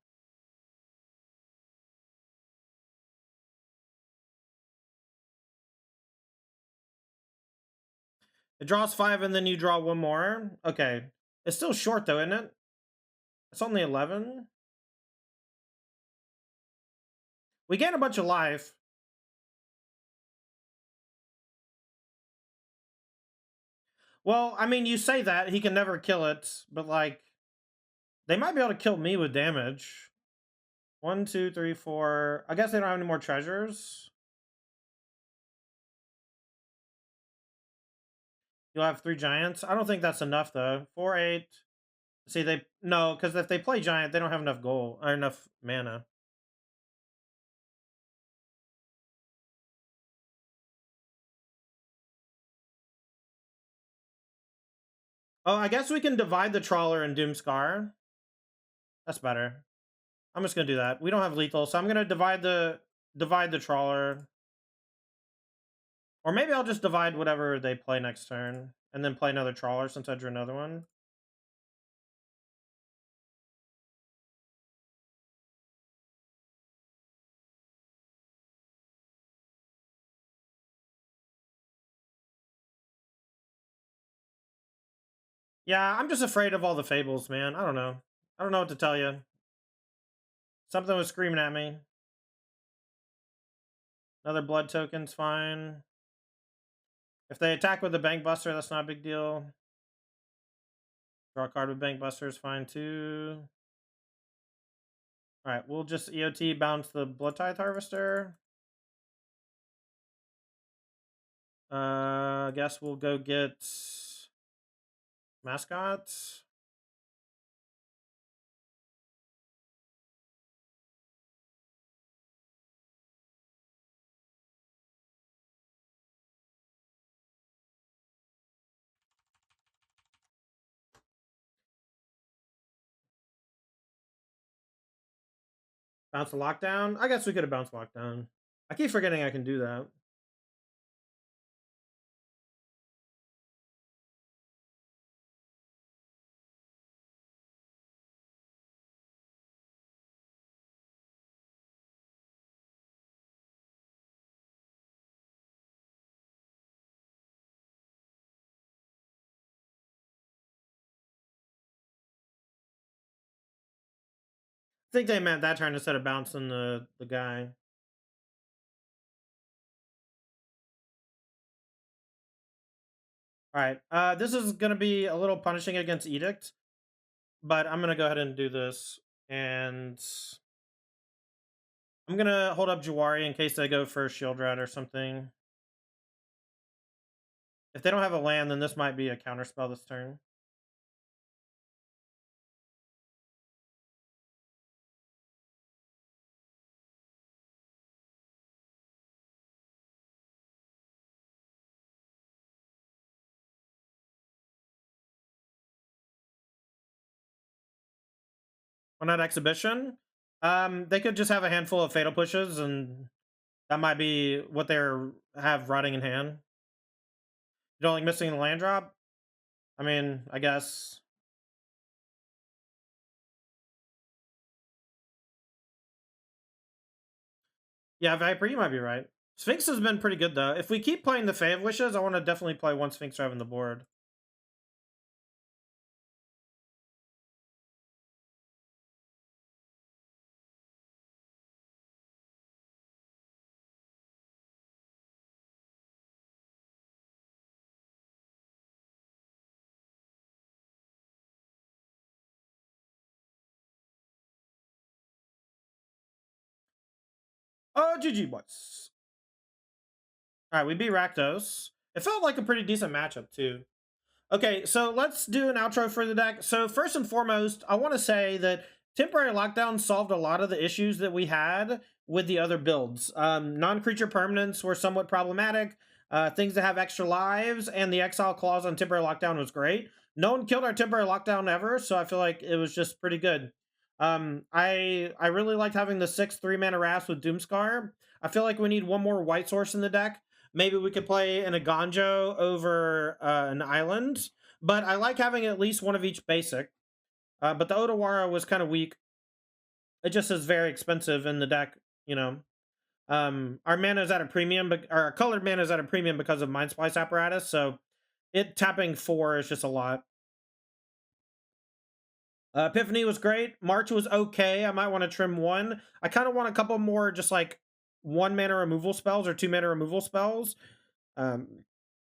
It draws 5 and then you draw 1 more. Okay. It's still short though, isn't it? It's only 11. We gain a bunch of life. Well, I mean, you say that he can never kill it, but like they might be able to kill me with damage. 1, 2, 3, 4. I guess they don't have any more treasures. You'll have 3 giants. I don't think that's enough though. 4, 8. See, they no, because if they play giant, they don't have enough gold or enough mana. Oh, I guess we can divide the trawler and Doomscar. That's better. I'm just gonna do that. We don't have lethal, so I'm gonna divide the trawler. Or maybe I'll just divide whatever they play next turn and then play another trawler since I drew another one. Yeah, I'm just afraid of all the fables, man. I don't know. I don't know what to tell you. Something was screaming at me. Another blood token's fine. If they attack with a Bank Buster, that's not a big deal. Draw a card with Bank Buster is fine too. Alright, we'll just EOT bounce the Blood Tithe Harvester. I guess we'll go get mascots. Bounce the lockdown. I guess we could have bounced lockdown. I keep forgetting I can do that. I think they meant that turn instead of bouncing the guy. Alright, this is going to be a little punishing against Edict, but I'm going to go ahead and do this. And I'm going to hold up Jawari in case they go for Shield Rat or something. If they don't have a land, then this might be a counterspell this turn. On that exhibition, they could just have a handful of Fatal Pushes, and that might be what they have rotting in hand. You don't like missing the land drop? I mean, I guess. Yeah, Viper, you might be right. Sphinx has been pretty good, though. If we keep playing the Fae of Wishes, I want to definitely play one Sphinx driving the board. Oh, GG, boys. All right, we beat Rakdos. It felt like a pretty decent matchup, too. Okay, so let's do an outro for the deck. So first and foremost, I want to say that Temporary Lockdown solved a lot of the issues that we had with the other builds. Non-creature permanents were somewhat problematic. Things that have extra lives, and the Exile clause on Temporary Lockdown was great. No one killed our Temporary Lockdown ever, so I feel like it was just pretty good. I really liked having the 6 3-mana Rasp with Doomscar. I feel like we need one more white source in the deck. Maybe we could play an Aganjo over an island, but I like having at least one of each basic. But the Otawara was kind of weak. It just is very expensive in the deck, you know. Our mana is at a premium, but our colored mana is at a premium because of MINDSPLICE Apparatus, so it tapping 4 is just a lot. Epiphany was great. March was okay. I might want to trim 1. I kind of want a couple more just like 1 mana removal spells or 2 mana removal spells.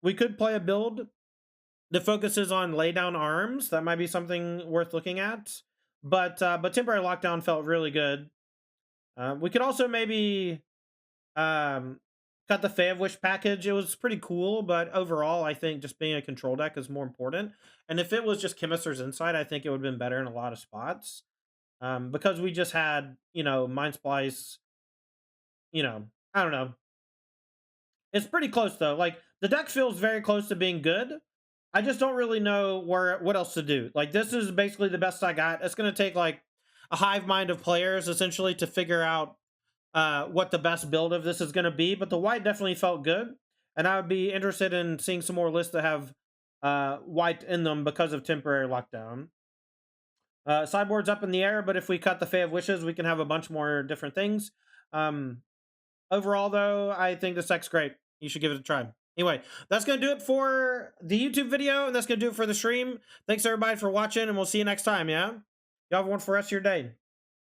We could play a build that focuses on lay down arms. That might be something worth looking at. But temporary lockdown felt really good. We could also maybe um, cut the Fae of Wish package. It was pretty cool, but overall, I think just being a control deck is more important. And if it was just Chemister's Insight, I think it would have been better in a lot of spots. Because we just had, Mind Splice, I don't know. It's pretty close though. Like the deck feels very close to being good. I just don't really know what else to do. Like this is basically the best I got. It's going to take like a hive mind of players essentially to figure out what the best build of this is going to be. But the white definitely felt good, and I would be interested in seeing some more lists that have white in them because of temporary lockdown. Sideboard's up in the air, but if we cut the Fae of Wishes, we can have a bunch more different things. Overall, though, I think this deck's great. You should give it a try. Anyway, that's going to do it for the YouTube video, and that's going to do it for the stream. Thanks, everybody, for watching, and we'll see you next time, yeah? Y'all have a wonderful rest of your day.